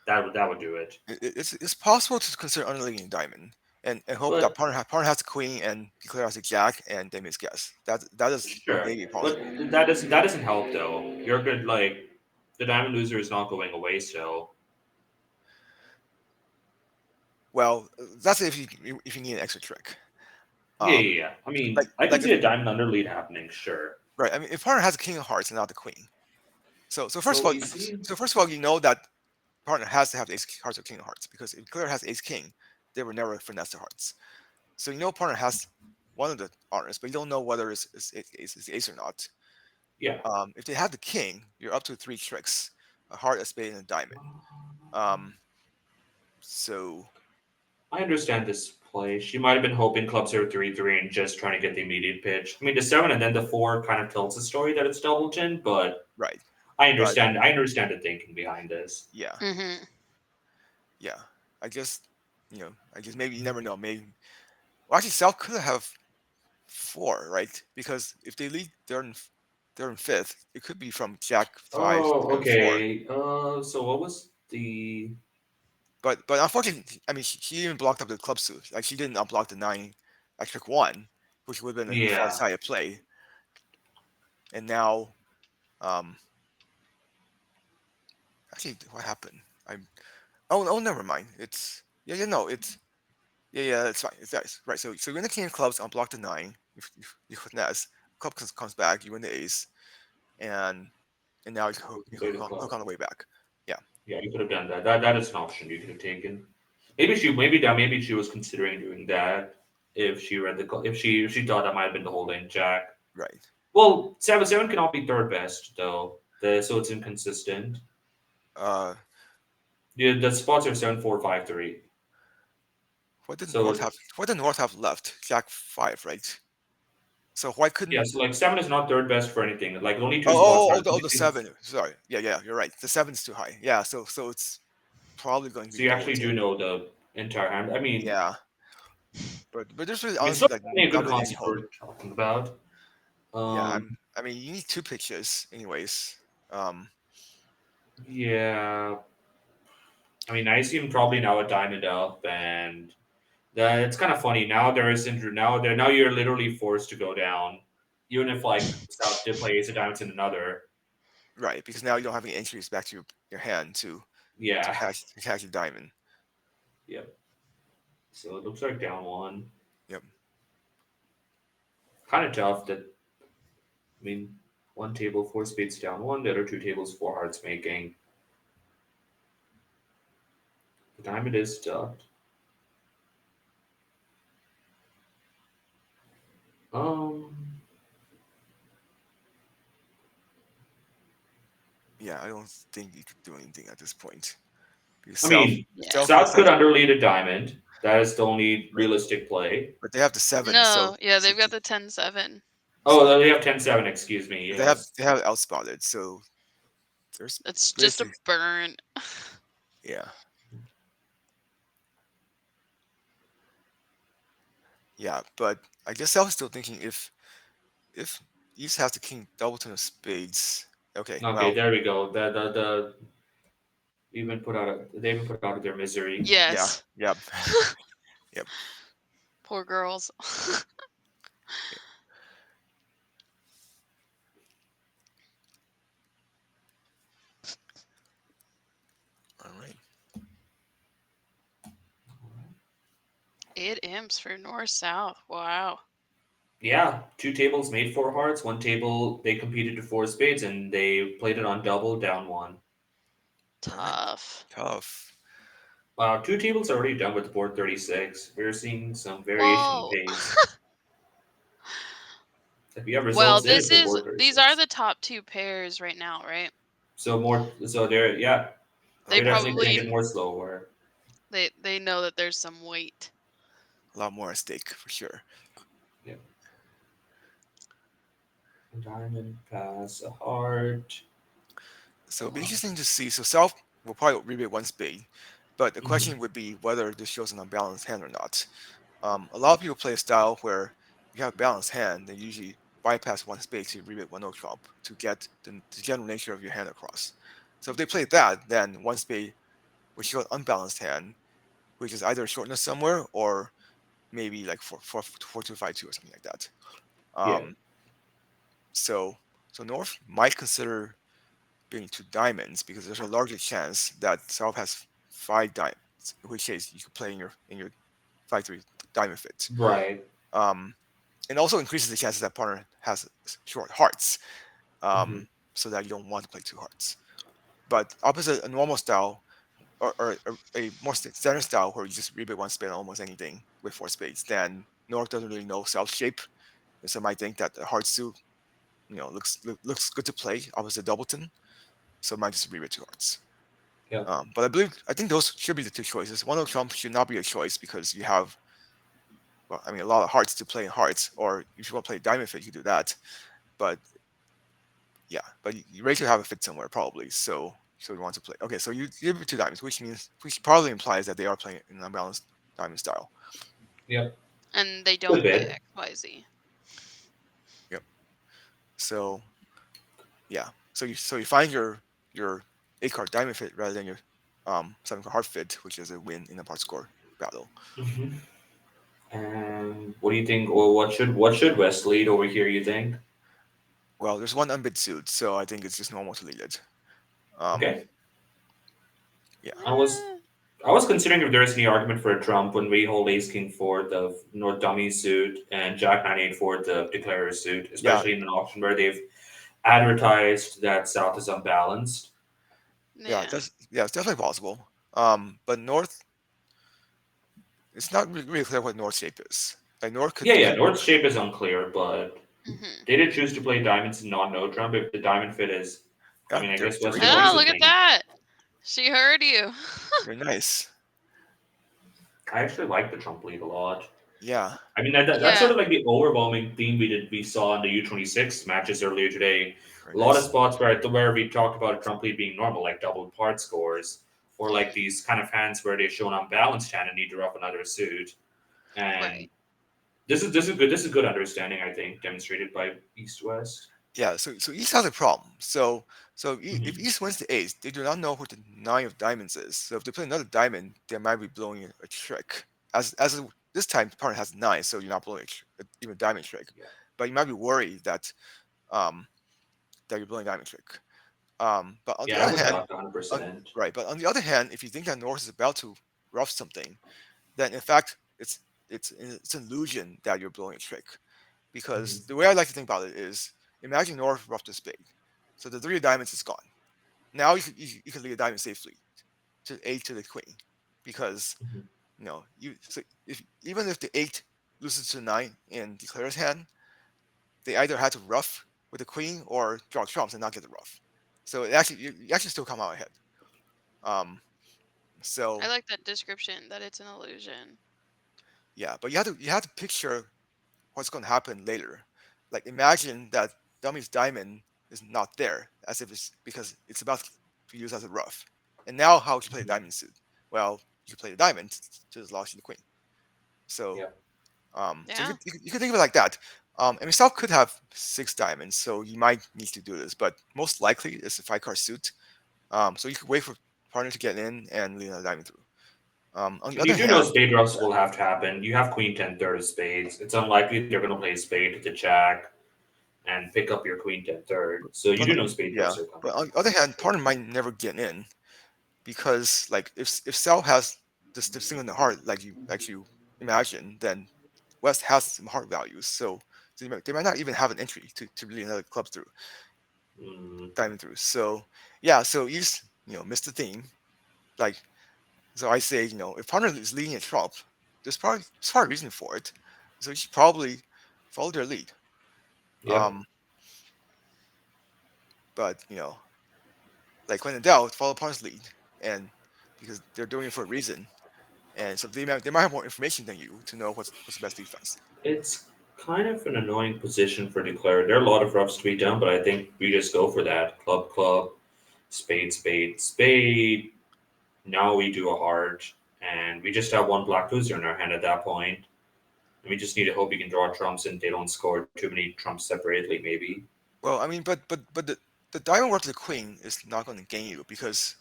That would do it. It's possible to consider underleading diamond and hope that But partner has a queen and declare as a jack and they misguess. That is sure, maybe but possible. that doesn't help though. You're good. Like the diamond loser is not going away still. Well, that's if you need an extra trick. Yeah, Um, yeah, yeah. I mean, like I can like see if a diamond underlead happening. Sure. right. I mean, if partner has a king of hearts and not the queen. So first of So all, you see, you know that partner has to have the ace hearts or king of hearts because if clear has ace king, they will never finesse the hearts. So you know partner has one of the honors, but you don't know whether it's the ace or not. yeah, If they have the king, you're up to three tricks: a heart, a spade, and a diamond. Um, so I understand this play. She might have been hoping club 0-3-3 and just trying to get the immediate pitch. I mean, the seven and then the four kind of tells the story that it's double chin, but right, I but understand. I understand the thinking behind this. yeah, Hmm. yeah. I guess I guess maybe you never know. Maybe well, actually, South could have four, right? Because if they lead they're in fifth, it could be from Jack five, Oh, seven, four. okay. So what was the? But unfortunately, I mean, she even blocked up the club suit. Like she didn't unblock the nine at trick one, which would have been a far Yeah. sided play. And now, um, actually, what happened? I oh never mind. It's no it's it's fine. It's nice. Right. So you win the king of clubs, unblock the nine. You finesse. Club comes back. You win the ace, and now You can you play the hook club. on the way back. Yeah. Yeah, you could have done that. That is an option you could have taken. maybe she was considering doing that if she read if she thought that might have been the holding jack. Right. Well, 7-7 cannot be third best though. So it's inconsistent. Uh, Yeah, the spots are 7-4-5-3. what did North So have? What did North have left? Jack 5, right? So why yeah, couldn't? so like 7 is not third best for anything. Like only Oh, two spots oh, are. oh, the 7. Sorry. Yeah, yeah, you're right. The seven's too high. Yeah, so it's probably going to be So you double actually do tin. know the entire hand. Yeah, but there's really I mean, honestly still like definitely a not good really any concept hope. we're talking about. Yeah, Um, I mean, you need two pitches, anyways. Um, yeah. I mean, I assume probably now a diamond up, and it's kind of funny now. There isn't now you're literally forced to go down, even if like South did play ace of diamonds in another. right, because now you don't have any entries back to your hand to Yeah. catch your diamond. Yep. So it looks like down one. Yep. Kind of tough. That I mean, one table four spades down one. The other two tables four hearts making. The diamond is stuffed. Um. Yeah, I don't think you could do anything at this point. Because I mean, Yeah. self will South could essentially, underlead a diamond. That is the only right, realistic play. but they have the 7, No, yeah, so they've got the 10-7. Oh, so they have 10-7, excuse me. Yes. they have outspotted. So there's It's just a basically, burn. yeah, yeah. But I guess I was still thinking if East has the king doubleton of spades. Okay, Okay, well, there we go. They even put out of their misery. yeah, Yes. yep, yep. Poor girls. All right. It imps for north south. Wow. Yeah, two tables made four hearts. One table they competed to four spades, and they played it on double down one. All right. Tough. Tough. Wow, two tables already done with board 36. We're seeing some variation in Whoa. pace. If we have Well, results in it this for is board these are 36. the top two pairs right now, right? So they're yeah, They they're More definitely putting probably it more slower. they know that there's some weight. a lot more at stake for sure. Yeah. Diamond pass a heart. So it'll be interesting to see. So South will probably rebate one spade, but the Mhm. question would be whether this shows an unbalanced hand or not. A lot of people play a style where you have a balanced hand, they usually bypass one spade to rebate one no trump to get the general nature of your hand across. So if they play that, then one spade would show an unbalanced hand, which is either a shortness somewhere or maybe like 4-2-5-2 or something like that. Yeah. Um, so North might consider being two diamonds because there's a larger chance that South has five diamonds, in which case you could play in your 5-3 diamond fit. Right. Um, and also increases the chances that partner has short hearts, Hmm. so that you don't want to play two hearts. But opposite a normal style or a more standard style where you just rebate one spade on almost anything with four spades, then North doesn't really know South shape, and so might think that the heart suit looks good to play opposite Doubleton, so might just rebate two hearts. Yeah. But I think those should be the two choices. One of Trump should not be a choice because you have, well, I mean, a lot of hearts to play in hearts, or if you want to play diamond fit, you can do that. But yeah, but you rate to have a fit somewhere probably. So you want to play. Okay, so you give it two diamonds, which probably implies that they are playing in an unbalanced diamond style. Yep. And they Good don't play bit. XYZ. Yep. So yeah, so you find your 8 card diamond fit rather than your 7 card heart fit, which is a win in a part score battle. Hmm. And what do you think? Or what should West lead over here? You think? Well, there's one unbid suit, so I think it's just normal to lead it. Um, Okay. yeah, I was Eh, I was considering if there is any argument for a trump when we hold Ace King fourth of North Dummy suit and Jack 9-8 fourth of Declarer suit, yeah, especially in an auction where they've advertised that South is unbalanced. yeah. yeah. It's definitely possible. But North, it's not really clear what North shape is. Like North Yeah, could North's shape is unclear, but Hmm. they did choose to play diamonds and not no trump. If the diamond fit is, I yeah, mean, I guess they're West really could use Oh, the nice. look at thing. that. She heard you. They're nice. I actually like the trump lead a lot. Yeah, I mean, that's sort Yeah. of like the overwhelming theme we saw in the U26 matches earlier today. very A lot of nice. spots where we talked about a trump lead being normal, like double part scores, or like Hmm. these kind of hands where they show an unbalanced hand and need to rough another suit. And Right. this is good. This is good understanding, I think, demonstrated by East West. Yeah, so East has a problem. If Hmm. East wins the ace, they do not know what the nine of diamonds is. So if they play another diamond, they might be blowing a trick. This time, the partner has nine, so you're not blowing even a diamond trick. Yeah, But you might be worried um, that you're blowing a diamond trick. But on the yeah, I other would hand, doubt 100%. right. But on the other hand, if you think that North is about to rough something, then in fact it's an illusion that you're blowing a trick. Because the way I like to think about it is, imagine North roughed a spade, so the three of diamonds is gone. Now you can lead a diamond safely to eight to the queen, because Hmm. so if even if the eight loses to nine in declares hand, they either had to rough with the queen or draw trumps and not get the rough. So you actually still come out ahead. Um, I so like that description that it's an illusion. yeah, but you have to picture what's going to happen later. Like imagine that dummy's diamond is not there, as if it's because it's about to be used as a rough. And now how would you play the Hmm. diamond suit? Well, you could play the diamond to just lost you the queen. So Yeah. so Yeah. you could think of it like that. I mean, South could have six diamonds, so you might need to do this, but most likely it's a five card suit. So you could wait for partner to get in and lead another diamond through. On the And you other do know hand, spade roughs yeah, will have to happen. You have queen 10 third of spades. It's unlikely they're going to play a spade to the jack and pick up your queen 10 third. So you but do know spade yeah, roughs are but coming. on the other hand, partner might never get in because like if Cell has the single in the heart like you imagine, then West has some heart values, so they might not even have an entry to really another club through Mm, diamond through. So yeah, so East missed the theme. Like so I say if partner is leading a trump, there's probably a reason for it. So you should probably follow their lead. yep. Um, but like when in doubt, follow partner's lead, and because they're doing it for a reason. And so they might have more information than you to know what's the best defense. It's kind of an annoying position for declare. There are a lot of roughs to be done, but I think we just go for that. Club, club, spade, spade, spade. Now we do a heart, and we just have one black loser in our hand at that point. And we just need to hope we can draw trumps and they don't score too many trumps separately, maybe. Well, I mean, but the diamond work to the queen is not going to gain you because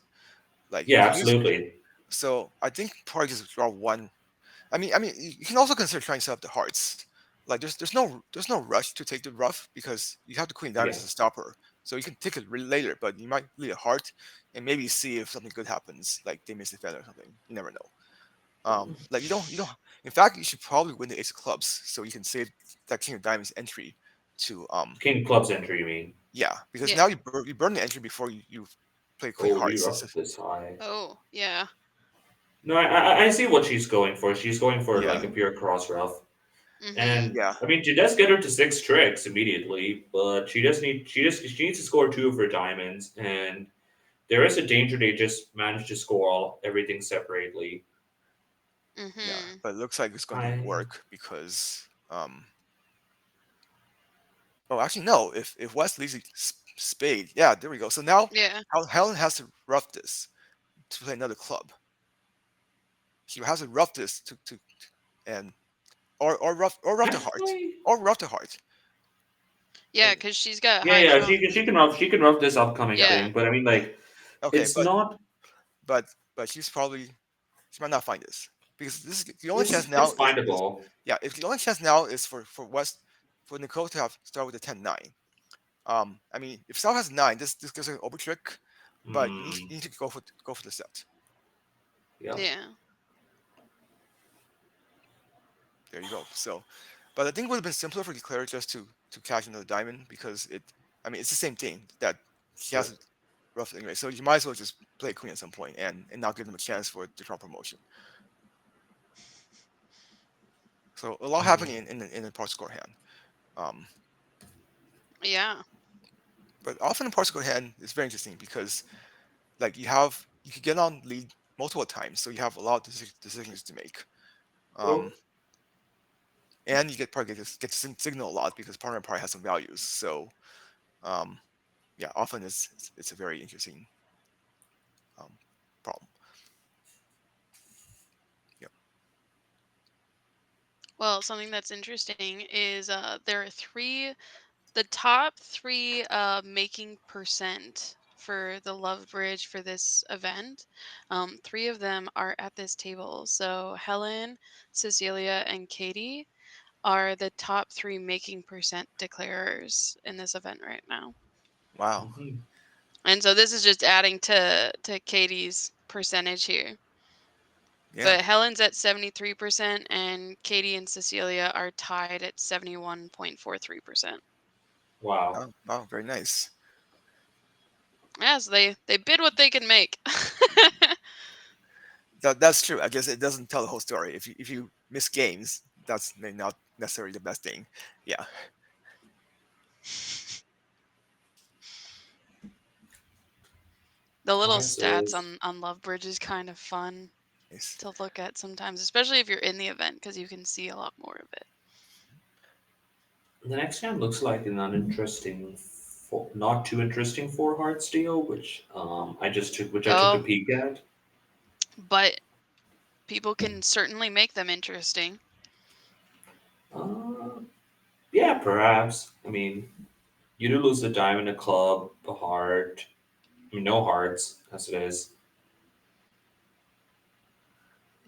like you Yeah, can use. absolutely. So I think probably just draw one. I mean, you can also consider trying to set up the hearts. Like there's no rush to take the rough because you have the queen Yeah. diamonds as a stopper, so you can take it later. But you might lead a heart and maybe see if something good happens, like they miss defend or something. You never know. Like you don't. In fact, you should probably win the ace of clubs so you can save that king of diamonds entry to King clubs entry, you mean? yeah, because Yeah. now you burn the entry before you play queen Oh, we hearts. rough this high. Oh, yeah. No, I see what she's going for. She's going for Yeah, like a pure cross rough. Mhm. And yeah. I mean, she does get her to six tricks immediately, but she needs to score two of her diamonds, and there is a danger they just manage to score everything separately. Yeah, Mhm. but it looks like it's going to I work because oh actually no, if West leads a spade, yeah, there we go. So now Yeah. Helen has to rough this to play another club. She has to rough this to and or rough the heart actually, or rough the heart. Yeah, And cuz she's got yeah, high yeah, trump. she can rough this upcoming Yeah. thing, but I mean, like, okay, it's not. but she might not find this because this is the only chance now It's is findable. yeah, if the only chance now is for West for Nicole to have start with a 10-9. I mean, if South has nine, this gives her an over trick, but Hmm. you need to go for the set. Yeah. Yeah. There you go. So, but I think it would have been simpler for Declare just to catch another diamond because I mean, it's the same thing that she has Yep. it rough anyway. So you might as well just play queen at some point and not give them a chance for the draw promotion. So a lot happening Mhm. in the part score hand. Um, Yeah. but often in part score hand, it's very interesting because like you could get on lead multiple times, so you have a lot of decisions to make. True. Um, and you get to signal a lot because partner probably has some values. So um, yeah, often it's a very interesting um, problem. Yeah. Well, something that's interesting is there are the top three making percent for the Love Bridge for this event. Three of them are at this table. So Helen, Cecilia, and Katie are the top three making percent declarers in this event right now. Wow. Mhm. And so this is just adding to Katie's percentage here. Yeah. But Helen's at 73% and Katie and Cecilia are tied at 71.43%. Wow. Wow. Wow. Very nice. Yeah, so they bid what they can make. That's true. I guess it doesn't tell the whole story. If you miss games, that's maybe not necessarily the best thing. Yeah. The All little right. So stats on Love Bridge is kind of fun Nice. to look at sometimes, especially if you're in the event because you can see a lot more of it. the next hand looks like an uninteresting, not too interesting four hearts deal, which I took a Oh, peek at. but people can certainly make them interesting. Uh, yeah, perhaps. I mean, you do lose the diamond, a club, a heart. I mean, no hearts as it is.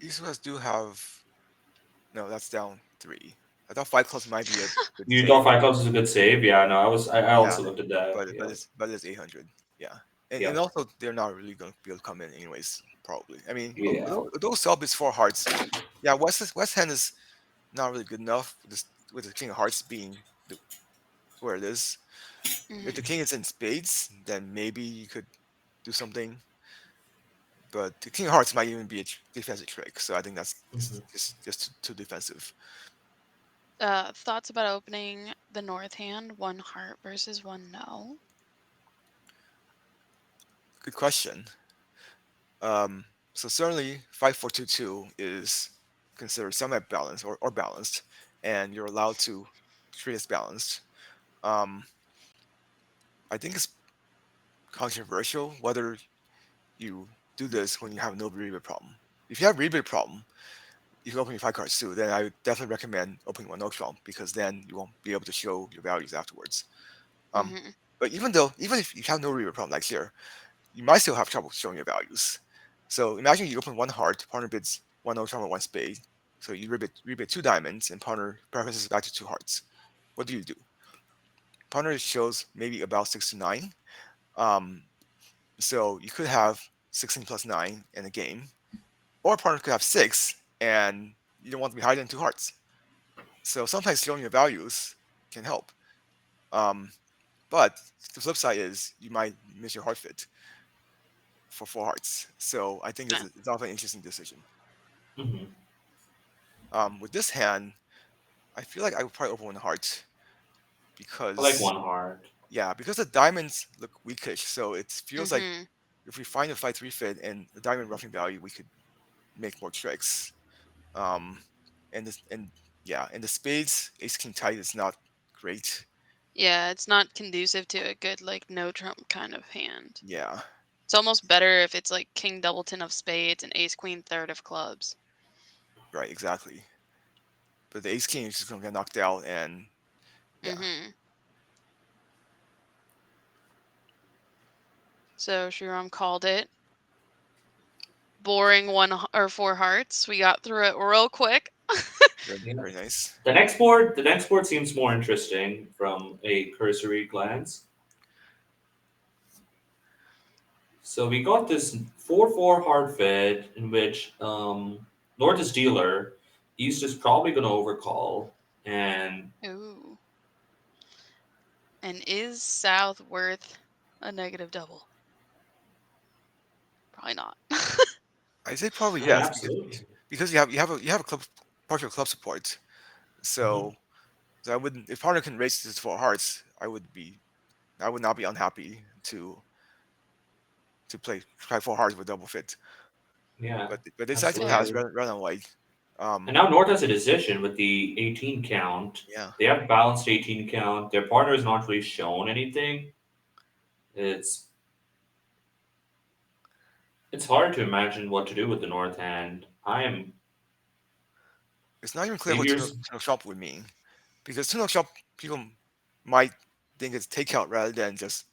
East West do have no. That's down three. I thought five clubs might be a good You save. thought five clubs is a good save? Yeah, no, I Yeah, also looked at that. Yeah, but it's 800. Yeah, yeah, and also they're not really going to be able to come in anyways. Probably. I mean, yeah. those sub is four hearts. Yeah, West Hand is not really good enough with the King of Hearts being the, where it is. If the Hmm. King is in spades, then maybe you could do something. But the King of Hearts might even be a defensive trick. So I think that's Mhm. just too defensive. Thoughts about opening the North Hand, one heart versus one no? Good question. Um, so certainly 5422 is considered semi-balanced or balanced, and you're allowed to treat it as balanced. Um, I think it's controversial whether you do this when you have no rebate problem. If you have rebate problem, you can open your five cards too. Then I would definitely recommend opening one no trump because then you won't be able to show your values afterwards. Um, Hmm. but even if you have no rebate problem like here, you might still have trouble showing your values. So imagine you open one heart, partner bids one no trump or one spade. So you rebate two diamonds, and partner preferences back to two hearts. What do you do? Partner shows maybe about 6 to 9. Um, so you could have 16 plus 9 in a game, or a partner could have 6, and you don't want to be hiding two hearts. So sometimes showing your values can help. Um, but the flip side is you might miss your heart fit for four hearts. So I think Yeah. it's often an interesting decision. Mhm. With this hand, I feel like I would probably open one heart I like because one heart. yeah, because the diamonds look weakish. So it feels like Hmm. if we find a 5-3 fit and the diamond roughing value, we could make more tricks. Um, and yeah, and the spades ace king tight is not great. Yeah, it's not conducive to a good like no trump kind of hand. Yeah, It's almost better if it's like king doubleton of spades and ace queen third of clubs. right, exactly. But the ace king is just gonna get knocked out, and yeah, Hmm. So Sriram called it. Boring or four hearts. We got through it real quick. very Yeah. very nice. The next board seems more interesting from a cursory glance. So we got this 4-4 hard fed in which North is dealer, East is probably going to overcall, and Ooh. And is South worth a negative double? Probably not. I say probably I mean, yes absolutely. because you have a club partial club support. Hmm. So, so I wouldn't if partner can raise his four hearts, I would not be unhappy to try four hearts with double fit. Yeah, But they decided to pass absolutely. red and white. And Um, now North has a decision with the 18 count. yeah, They have balanced 18 count. Their partner has not really shown anything. It's it's hard to imagine what to do with the North hand. I am it's not even clear maybe what you're tunnel shop would mean because tunnel shop people might think it's takeout rather than just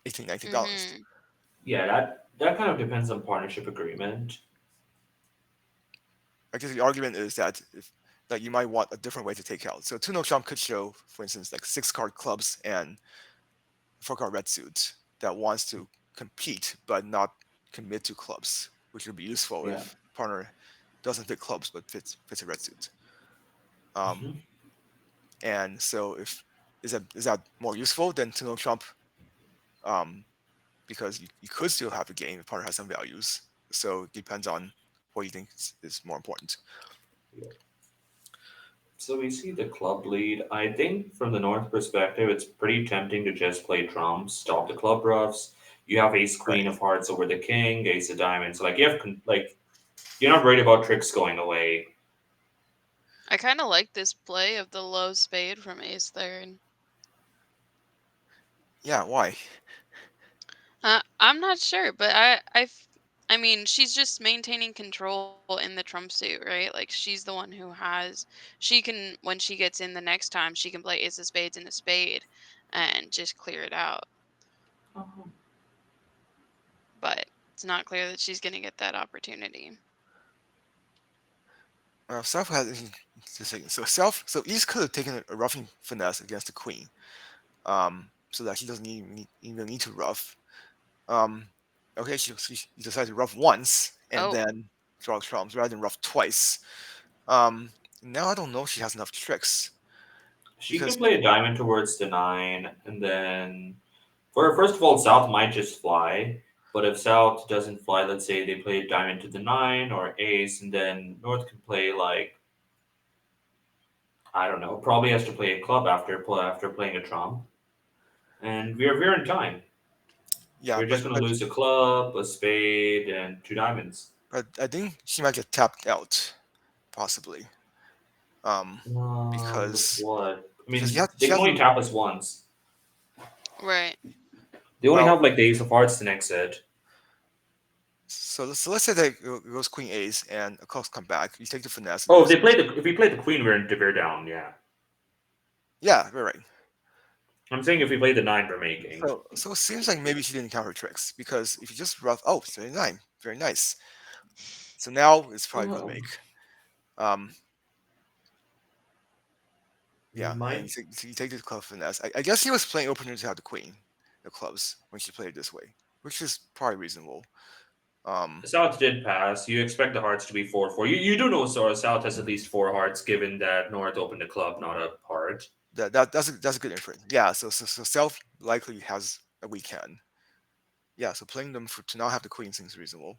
18 $19. Mm-hmm. yeah, that kind of depends on partnership agreement. I guess the argument is that if that you might want a different way to take out. So tunnel shop could show, for instance, like 6 card clubs and 4 card red suit that wants to compete but not commit to clubs, which would be useful Yeah. if partner doesn't fit clubs but fits a red suit. Um, Hmm. and so if is that more useful than tunnel shop? Um, because you could still have a game if partner has some values. So it depends on what you think is more important. Yeah. So we see the club lead. I think from the North perspective, it's pretty tempting to just play trumps, stop the club roughs. You have ace queen Right. of hearts over the king, ace of diamonds. Like you have like you're not worried about tricks going away. I kind of like this play of the low spade from ace third. Yeah. Why? I'm not sure, but I mean, she's just maintaining control in the trump suit, right? Like she's the one who has, she can when she gets in the next time, she can play ace of spades and a spade, and just clear it out. Um, But it's not clear that she's gonna get that opportunity. Self has so self so East could have taken a roughing finesse against the queen, so that she doesn't even need to rough. Um, okay, she decided to rough once and Oh, then draw trumps rather than rough twice. Now I don't know if she has enough tricks she because could play a diamond towards the nine, and then for first of all, South might just fly. But if South doesn't fly, let's say they play a diamond to the nine or ace, and then North can play like I don't know, probably has to play a club after playing a trump, and we're in time. yeah, We're just gonna lose a club, a spade, and two diamonds. but I think she might get tapped out possibly. Um, With because what? I because mean, they she can has only tap us once. right. They only well have like the ace of hearts to exit. so let's say that it goes queen ace and a close come back. You take the finesse and Oh, use if we play the queen, we're down. Yeah, yeah, we're right. I'm saying if we play the nine, we're making. So it seems like maybe she didn't count her tricks because if you just rough, oh, it's 39, very nice. So now it's probably going to Oh, make. Um, yeah, and might you take the club finesse. I guess he was playing opener to have the queen, the clubs when she played it this way, which is probably reasonable. Um, South did pass. You expect the hearts to be 4-4. You do know so South has at least four hearts, given that North opened a club, not a heart. that's a good inference. Yeah, so self likely has a weak hand. Yeah, so playing them to not have the queen seems reasonable.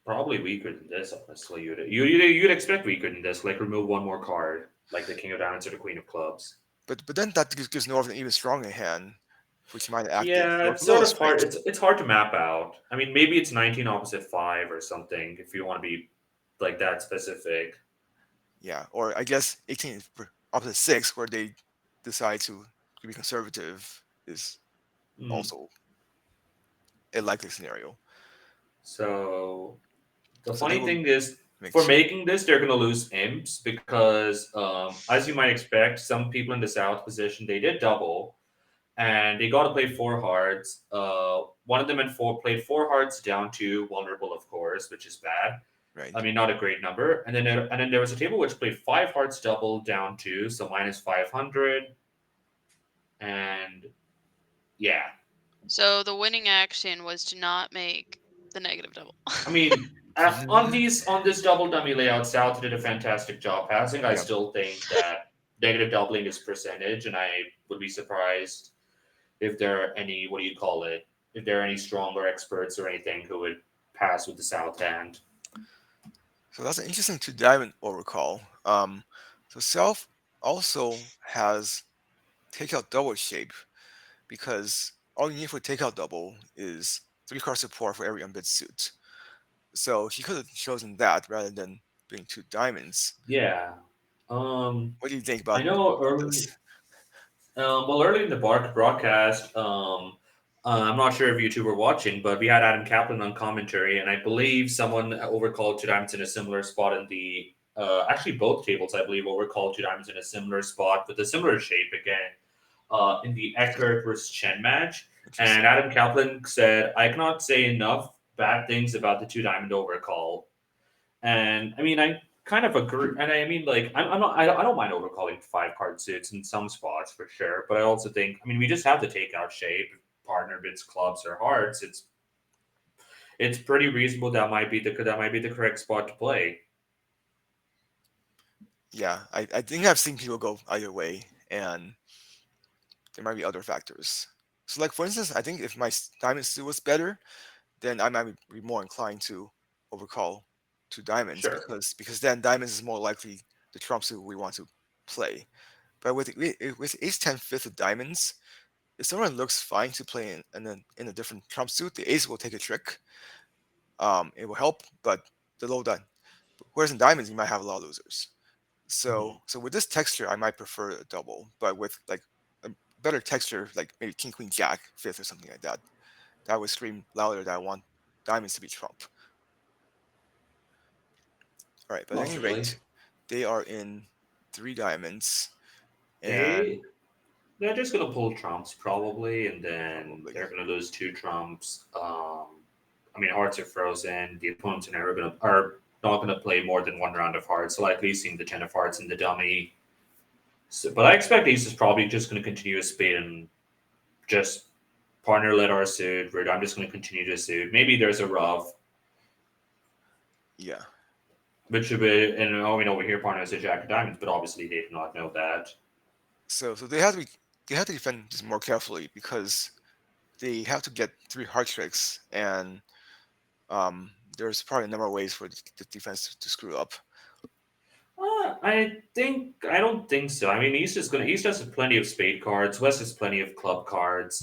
Probably weaker than this, honestly. You'd expect weaker than this, like remove one more card, like the King of Diamonds or the Queen of Clubs. But then that gives North an even stronger hand, which might active Yeah, it's below sort the of hard. straight. It's hard to map out. I mean, maybe it's 19 opposite five or something if you want to be like that specific. Yeah, or I guess 18 opposite 6, where they decide to be conservative, is Mm. also a likely scenario. So the So they funny will thing is, make for two. making this, they're gonna lose imps because, as you might expect, some people in the south position they did double and they got to play four hearts. One of them played four hearts down to vulnerable, of course, which is bad. Right. I mean, not a great number. And then there was a table which played five hearts double down to so minus 500. And yeah, So the winning action was to not make the negative double. I mean, on this double dummy layout, South did a fantastic job passing. I Yep. still think that negative doubling is percentage, and I would be surprised if there are any what do you call it? If there are any stronger experts or anything who would pass with the South hand. So that's an interesting two diamond overcall. So self also has takeout double shape because all you need for takeout double is 3 card support for every unbid suit. So she could have chosen that rather than being 2 diamonds. Yeah. Um, What do you think I about know this? early. Well, early in the broadcast, I'm not sure if you two were watching, but we had Adam Kaplan on commentary, and I believe someone overcalled two diamonds in a similar spot in the. Actually, both tables, I believe, overcalled two diamonds in a similar spot with a similar shape again in the Eckert versus Chen match. And Interesting. Adam Kaplan said, I cannot say enough bad things about the two diamond overcall. And I mean, I kind of agree. And I mean, like, I'm not, I don't mind overcalling 5 card suits in some spots for sure. But I also think, I mean, we just have to take out shape, partner bits, clubs, or hearts. It's pretty reasonable that might be the correct spot to play. Yeah, I think I've seen people go either way, and there might be other factors. So, like for instance, I think if my diamond suit was better, then I might be more inclined to overcall 2 diamonds Sure. because then diamonds is more likely the trump suit we want to play. But with ace 10 fifth of diamonds, if someone looks fine to play in a different trump suit, the ace will take a trick. It will help, but the low done. Whereas in diamonds, you might have a lot of losers. Mhm. So with this texture, I might prefer a double, but with like a better texture, like maybe king queen jack fifth or something like that, that would scream louder that I want diamonds to be trump. All right, but at any Possibly. rate, they are in 3 diamonds, and They they're just gonna pull trumps probably, and then probably they're gonna lose two trumps. I mean, hearts are frozen. The opponents are not gonna play more than one round of hearts. So likely seeing the 10 of hearts in the dummy. So, but I expect Ace is probably just gonna continue a spade and just partner let our suit. Where I'm just gonna continue to suit. Maybe there's a rough, yeah. which should be, and all we know over here partner is a jack of diamonds, but obviously they do not know that. So they have to defend just more carefully because they have to get 3 heart tricks, and there's probably a number of ways for the defense to screw up. I don't think so. I mean, East has plenty of spade cards. West has plenty of club cards.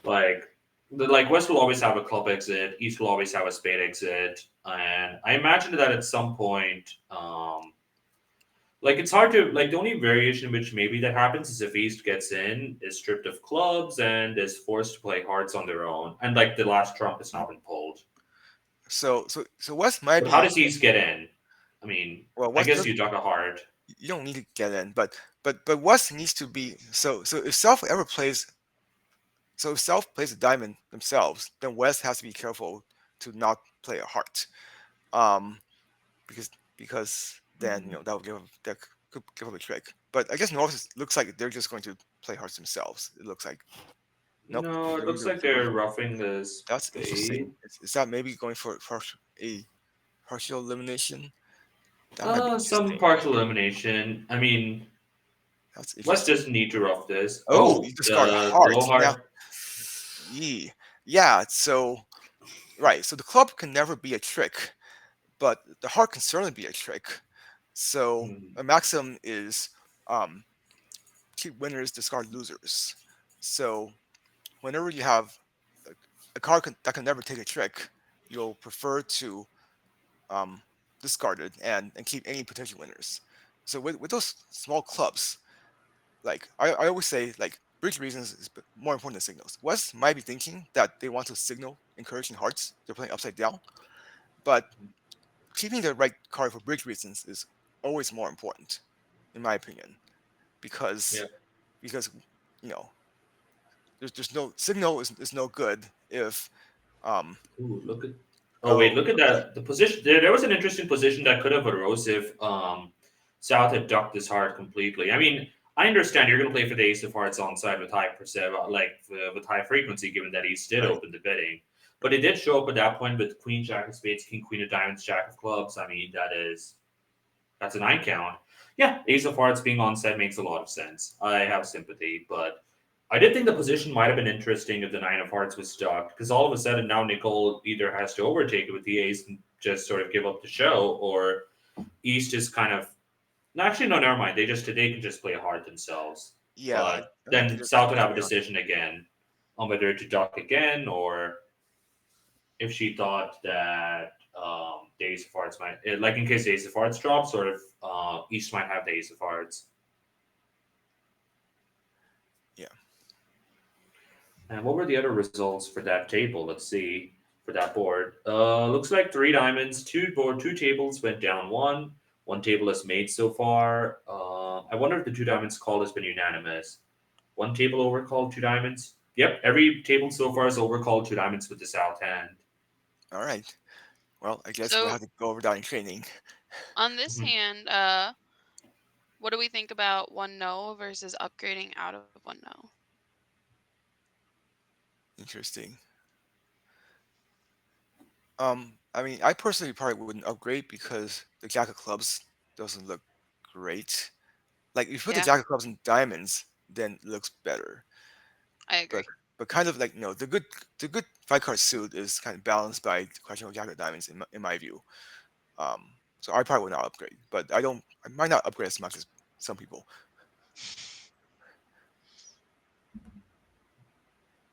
Like West will always have a club exit. East will always have a spade exit. And I imagine that at some point, like it's hard to like the only variation in which maybe that happens is if East gets in, is stripped of clubs, and is forced to play hearts on their own. And like the last trump has not been pulled. So West might But how be does East get in? I mean, well. I West guess does, you talk a heart. you don't need to get in, but West needs to be so if Self ever plays so if Self plays a diamond themselves, then West has to be careful to not play a heart, um, because then that will that could give up a trick. But I guess looks like they're just going to play hearts themselves. It looks like nope, No, it looks like they're going they're for roughing the that's interesting. spade. Is that maybe going for a partial elimination? That might be Some interesting. partial elimination. I mean, That's West interesting. doesn't need to rough this. Oh, Oh, you discard the low heart. Now, heart. yeah. So right. So the club can never be a trick, but the heart can certainly be a trick. So Hmm. a maxim is um, keep winners, discard losers. So whenever you have a, a card that can never take a trick, you'll prefer to um, discard it and keep any potential winners. So with those small clubs, like I always say, like bridge reasons is more important than signals. West might be thinking that they want to signal encouraging hearts. They're playing upside down, but keeping the right card for bridge reasons is always more important, in my opinion, because Yeah. because you know there's no signal is no good if um Ooh, look at. Oh wait, oh look at okay that. The position there was an interesting position that could have arose if South had ducked this heart completely. I mean, I understand you're going to play for the ace of hearts on side with high percent, with high frequency, given that East did right open the betting. But it did show up at that point with Queen Jack of Spades, King Queen of Diamonds, Jack of Clubs. I mean, that's a 9 count. Yeah, Ace of Hearts being on set makes a lot of sense. I have sympathy, but I did think the position might have been interesting if the 9 of Hearts was stuck, because all of a sudden now Nickel either has to overtake it with the ace and just sort of give up the show, or East is kind of Actually, no, never mind. They can just play hard themselves. Yeah, But I think they then just South would just have a went on. decision again on whether to duck again, or if she thought that the Ace of Hearts might, like in case the Ace of Hearts drops, or if East might have the Ace of Hearts. Yeah. And what were the other results for that table? Let's see. For that board, looks like three diamonds, two tables went down one. One table is made so far. I wonder if the two diamonds call has been unanimous. One table overcalled, two diamonds. Yep, every table so far is overcalled, two diamonds with the south hand. All right. Well, I guess we'll So have to go over that in training. on this Mhm. hand, what do we think about one no versus upgrading out of one no? Interesting. I mean, I personally probably wouldn't upgrade because the Jack of Clubs doesn't look great. Like if you put the Yeah, Jack of Clubs in diamonds, then it looks better. I But agree. kind of like the good five card suit is kind of balanced by the question of Jack of Diamonds in my view. So I probably would not upgrade, but I might not upgrade as much as some people.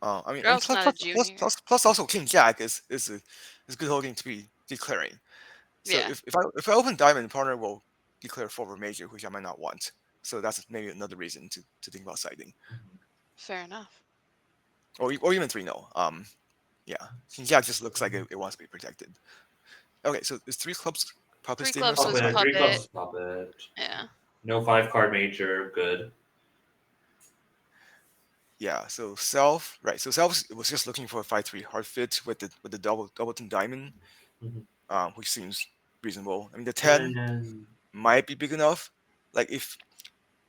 You're I mean, also not a junior. plus also King Jack is good holding to be declaring. So Yeah, if I open diamond, the partner will declare forward major, which I might not want. So that's maybe another reason to think about siding, fair enough. or even 3-0. Yeah, King Jack just looks like it wants to be protected. Okay, so is three clubs puppet Three steam or clubs was something? Puppet, three clubs puppet. is puppet. Yeah. No five card major, good. Yeah, so self right. So self was just looking for a 5-3 hard fit with the doubleton diamond, Mhm. which seems reasonable. I mean, the 10 And might be big enough, like if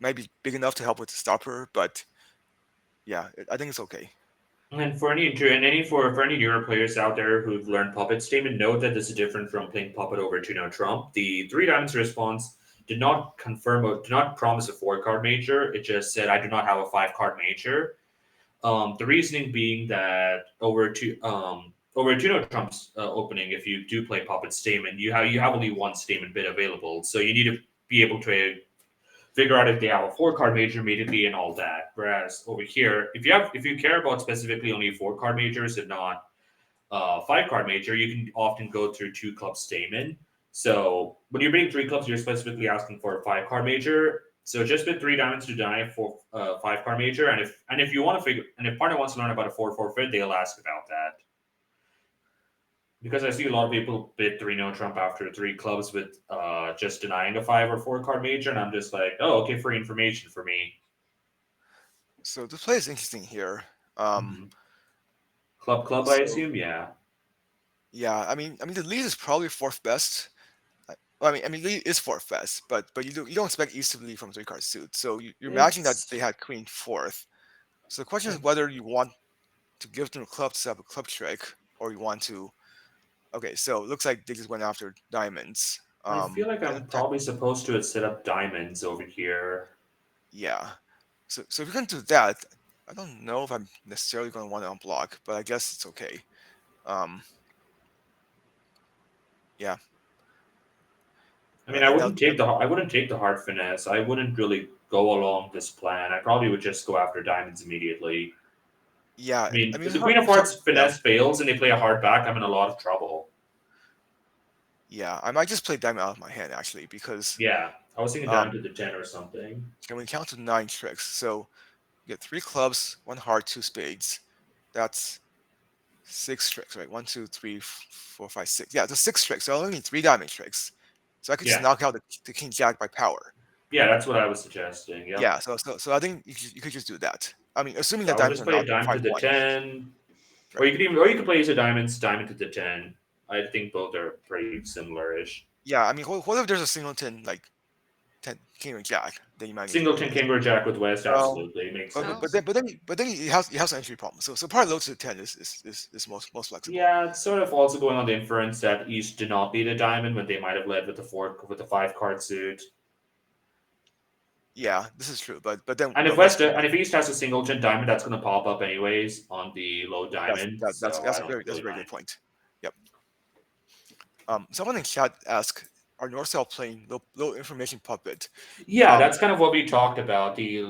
might be big enough to help with the stopper, but yeah, I think it's okay. and for any newer players out there who've learned puppet statement, note that this is different from playing puppet over to no trump. The three diamonds response did not promise a four card major. It just said I do not have a five card major. The reasoning being that over to no Trump's opening, if you do play puppet statement, you have only one statement bit available, so you need to be able to figure out if they have a four card major immediately and all that. Whereas over here, if you care about specifically only four card majors and not five card major, you can often go through two club stamen. So when you're bringing three clubs, you're specifically asking for a five card major. So just with three diamonds to deny for five card major, and if you want to figure, and if partner wants to learn about a four forfeit, they'll ask about that. Because I see a lot of people bid three no trump after three clubs with just denying a five or four card major, and I'm just like, oh, okay, free information for me. So this play is interesting here. Um, Mhm. Club, I so assume, yeah. yeah, I mean the lead is probably fourth best. Well, I mean lead is fourth best, but you don't expect East to lead from three card suit. So you imagine that It's they had Queen fourth. So the question is whether you want to give them a club to set up a club trick, or you want to. Okay, so it looks like they just went after diamonds. I feel like And I'm probably supposed to set up diamonds over here. yeah, so if you're gonna do that, I don't know if I'm necessarily gonna want to unblock, but I guess it's okay. Um, yeah, I mean, right. And now, I wouldn't take the hard finesse. I wouldn't really go along this plan. I probably would just go after diamonds immediately. yeah, I I mean, mean, if the Queen of so Hearts yeah, finesse fails and they play a hard back, I'm in a lot of trouble. yeah, I might just play diamond out of my hand actually because Yeah, I was thinking um, down to the 10 or something. can we count to 9 tricks? So you get three clubs, one heart, two spades. That's 6 tricks, right? One, two, three, four, five, six. Yeah, the 6 tricks. So I only need three diamond tricks. So I could just Yeah, knock out the king jack by power. yeah, that's what I was suggesting. Yep. Yeah, so I think you could just do that. I mean, assuming So that I would diamonds just are play a not diamond to five the one, 10, right? or you could play a diamond to the 10. I think both are pretty similar-ish. Yeah, I mean, what if there's a singleton like 10 king or jack? Then you might need to Singleton, raise. king, or jack with West, Well, absolutely makes but but, Oh, but sense. then but then but then it has an entry problem. So probably low to the 10 is most flexible. Yeah, it's sort of also going on the inference that East did not lead a diamond when they might have led with the five card suit. Yeah, this is true. But then And if West and if East has a singleton diamond, that's going to pop up anyways on the low that's diamond, that, so I don't that's really a very good mind. point. Yep. Someone in chat asked are north south playing low information puppet. Yeah, Um, that's kind of what we talked about. The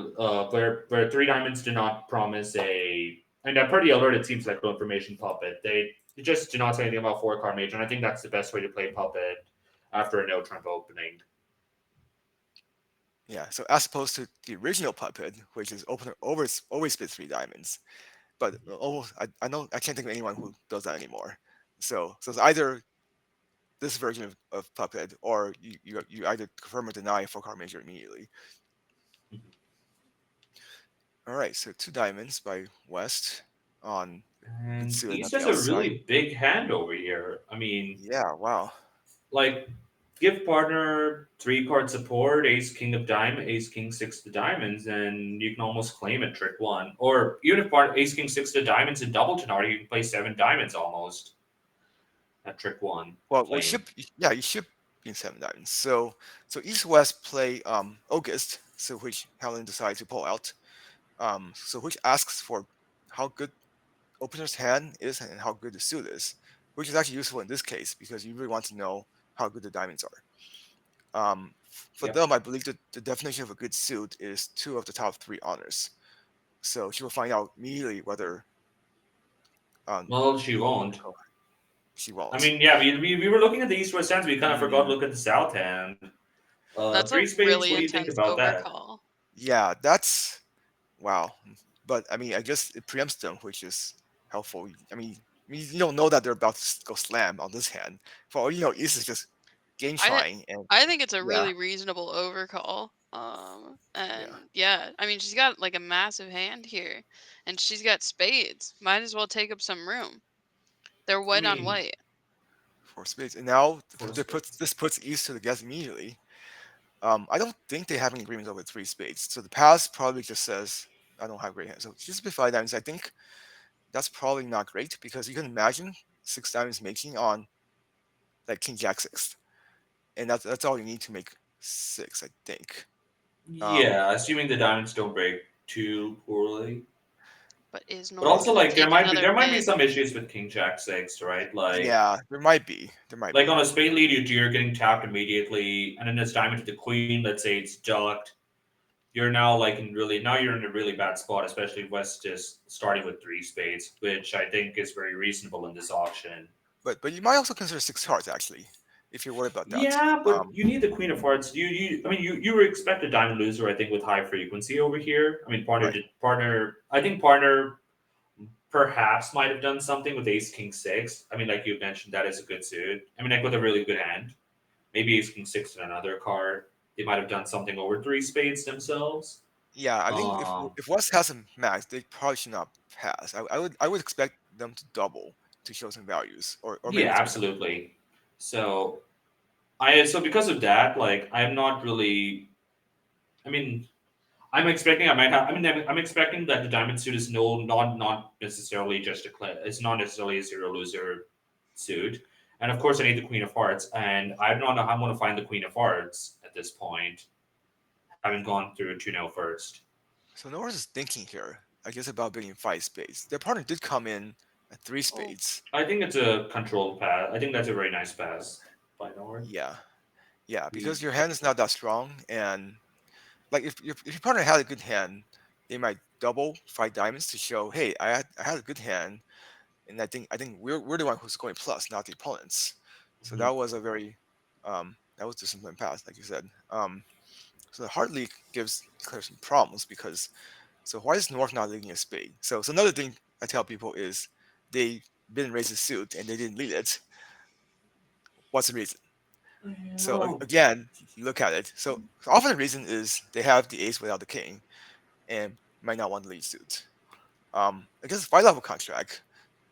where three diamonds do not promise a, and at pretty alert, it seems like low information puppet. They just do not say anything about four card major, and I think that's the best way to play puppet after a no trump opening. yeah, so as opposed to the original puppet, which is opener always spit three diamonds. But almost I know I can't think of anyone who does that anymore. So it's either this version of puppet, or you either confirm or deny a four card major immediately. All right, so two diamonds by West on And Mitsui on East the has a outside. really big hand over here. I mean, Yeah, wow. like give partner three card support, ace king of diamond, ace king six to diamonds, and you can almost claim it trick one. Or even if part ace king six to diamonds in double tenor, you can play seven diamonds almost at trick one Well, we should claim. yeah, you should be in seven diamonds. So East West play August, so which Helen decides to pull out. So which asks for how good opener's hand is and how good the suit is, which is actually useful in this case because you really want to know how good the diamonds are. For Yep. them, I believe that the definition of a good suit is two of the top three honors. So she will find out immediately whether um, Well, she won't. oh, she I won't. mean, yeah, we were looking at the east west hands. We kind of forgot to Mm, look at the south hand. That's Three a spades. What really do you think intense about that? overcall. yeah, that's wow. But I mean, I guess it preempts them, which is helpful. You don't know that they're about to go slam on this hand. For all you know, East is just game I trying, and I think it's a yeah, really reasonable overcall. yeah. And yeah, I mean she's got like a massive hand here, and she's got spades. Might as well take up some room. They're I white on mean, white. Four spades, and now four spades. this puts East to the guess immediately. I don't think they have any agreements over three spades. So the pass probably just says, I don't have great hands. So just with five diamonds, I think that's probably not great because you can imagine six diamonds making on like King Jack six. And that's all you need to make six, I think. Um, Yeah, assuming the diamonds don't break too poorly. But is But North also, gonna like take another there might be hit? some issues with King Jack six, right? yeah, there might be. There might Like be. on a spade lead, you're getting tapped immediately, and then it's diamond to the queen. Let's say it's ducked. You're now like in really now you're in a really bad spot, especially if West is starting with three spades, which I think is very reasonable in this auction. But you might also consider six hearts actually, if you're worried about that. Yeah, but Um, you need the queen of hearts. I mean, you were expect a diamond loser, I think, with high frequency over here. I mean, right. partner. I think partner perhaps might have done something with ace king six. I mean, like you mentioned, that is a good suit. I mean, like with a really good hand, maybe ace king six and another card. They might have done something over three spades themselves. Yeah, I think Um, if West has a max, they probably should not pass. I would expect them to double to show some values, or maybe yeah, three. absolutely. So so because of that, like I'm not really. I mean, I'm expecting I might have. I mean, I'm expecting that the diamond suit is not necessarily just a it's not necessarily a zero loser suit. And of course, I need the queen of hearts, and I don't know how I'm going to find the queen of hearts at this point, having gone through to know first. So Norris is thinking here, I guess, about being five spades. Their partner did come in at three Oh, spades. I think it's a controlled pass. I think that's a very nice pass by Nord. Yeah, yeah, He, because your hand is not that strong, and like if your partner had a good hand, they might double five diamonds to show, hey, I had a good hand, and I think we're the one who's going plus, not the opponents. So mhm. that was disciplined pass, like you said. So the hard leak gives Claire some problems because so why is North not leading a spade? So another thing I tell people is they didn't raise a suit and they didn't lead it. What's the reason? So Well, again, you look at it. So often the reason is they have the ace without the king and might not want to lead suit. I guess five level contract,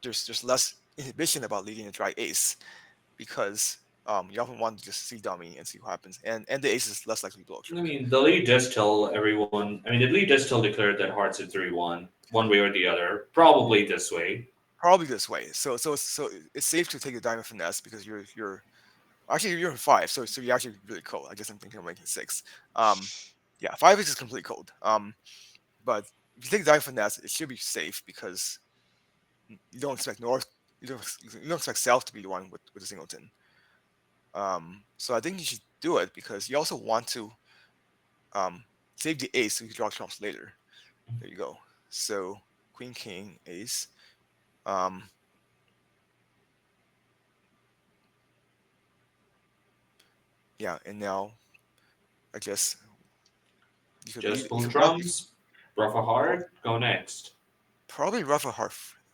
there's less inhibition about leading a dry ace because you often want to just see dummy and see what happens, and the ace is less likely to blow a I trick. mean, the lead does tell everyone. I mean, the lead does tell declared that hearts are 3-1, one way or the other. Probably this way. Probably this way. So it's safe to take the diamond finesse because you're actually you're in five, so you're actually really cold. I guess I'm thinking of making six. Um, yeah, five is just complete cold. But if you take diamond finesse, it should be safe because you don't expect north, you don't expect south to be the one with the singleton. So I think you should do it because you also want to save the ace so you can draw trumps later. There you go. So queen, king, ace. Um, yeah, and now I guess Just you pull could probably trumps, rough a heart, go next. probably rough a heart.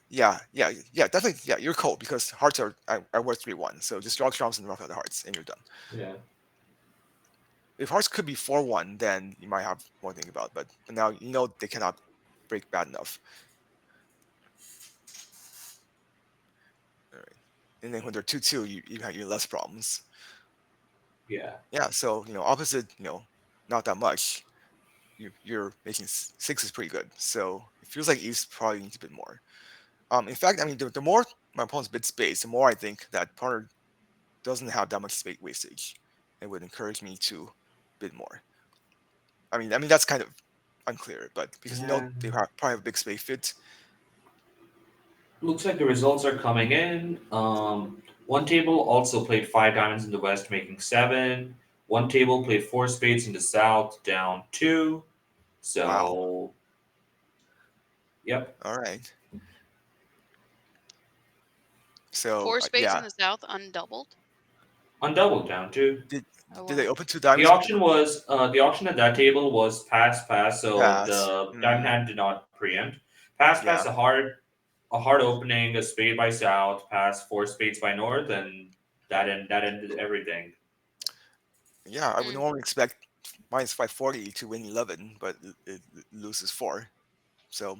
Yeah, definitely. Yeah, you're cold because hearts are worth 3-1. So just draw trumps and rough out the hearts, and you're done. Yeah. If hearts could be 4-1, then you might have more to think about. But now you know they cannot break bad enough. All right. And then when they're 2-2, you have you less problems. Yeah. Yeah. So opposite, not that much. You're making six is pretty good. So it feels like East probably needs a bit more. In fact, I mean, the more my opponents bid space, the more I think that partner doesn't have that much space wastage, and would encourage me to bid more. I mean that's kind of unclear, but because Yeah. they probably have a big space fit. Looks like the results are coming in. One table also played five diamonds in the west, making seven. One table played four spades in the south, down two. Wow. So, yep, All right. So Four spades in yeah, the south, undoubled. undoubled down two. did Oh did they wow. open two The diamonds? auction was the auction at that table was pass pass, so Pass. the diamond hand did not preempt. Pass pass Yeah. a hard opening, a spade by south, pass four spades by north, and that ended everything. Yeah, I would Mm. normally expect minus 540 to win 11, but it loses 4. So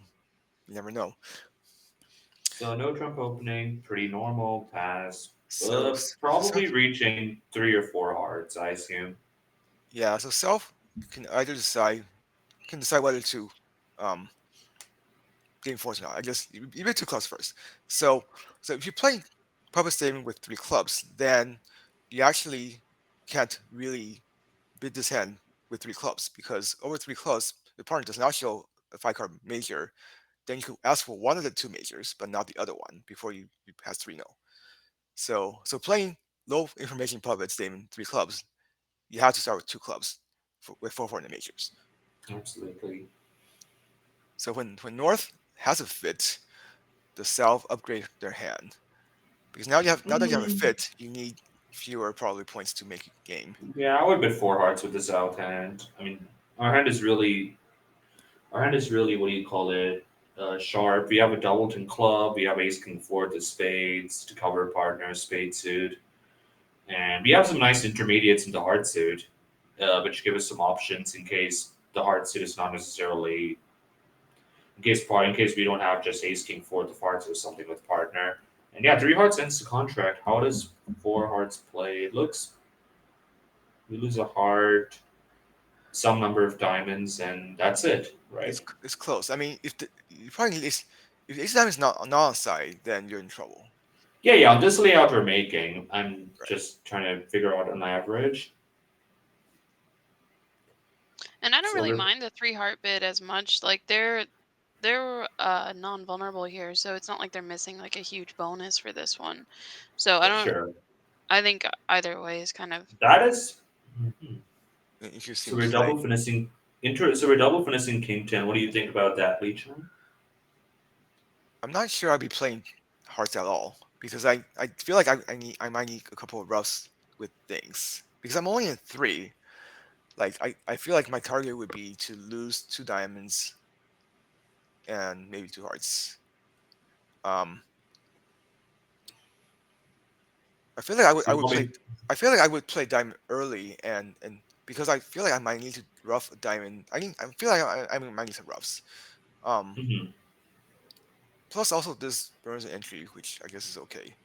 you never know. So no trump opening, pretty normal pass. So Probably reaching three or four hearts, I assume. yeah, so self can either decide whether to um game force or not. I guess you bet two clubs first. So if you play puppet statement with 3 clubs, then you actually can't really bid this hand with 3 clubs because over 3 clubs the partner does not show a 5 card major. Then you could ask for one of the 2 majors, but not the other one before you pass 3-0. So playing low information puppet statement 3 clubs, you have to start with 2 clubs with 4 in the majors. Absolutely. So when North has a fit, the South upgrade their hand because now that you have a Mm, fit, you need fewer probably points to make a game. yeah, I would bet four hearts with the south hand. I mean, our hand is really our hand is really what do you call it? Sharp. We have a doubleton club. We have ace king four to spades to cover partner spade suit, and we have some nice intermediates in the hard suit, which give us some options in case the hard suit is not necessarily in case we don't have just ace king four the hearts or something with partner. And yeah, three hearts ends the contract. How does four hearts play? It looks we lose a heart, some number of diamonds, and that's it, right? It's close. I mean, if the you probably need if ace diamond is not on side, then you're in trouble. Yeah, yeah. On this layout we're making, I'm Right. just trying to figure out an average. And I don't So really we're mind the 3 heart bid as much. Like they're non-vulnerable here, so it's not like they're missing like a huge bonus for this one. So I don't. sure. I think either way is kind of. That is mhm. So Interesting we're play. double finessing. So we're double finessing king ten. What do you think about that, Li-Chung? I'm not sure I'd be playing hearts at all because I feel like I might need a couple of roughs with things because I'm only in 3. Like I feel like my target would be to lose 2 diamonds and maybe 2 hearts. Um, I feel like You're probably I feel like I would play diamond early and because I feel like I might need to rough a diamond. I feel like I might need some roughs. Um, mhm. plus also this burns an entry, which I guess is okay.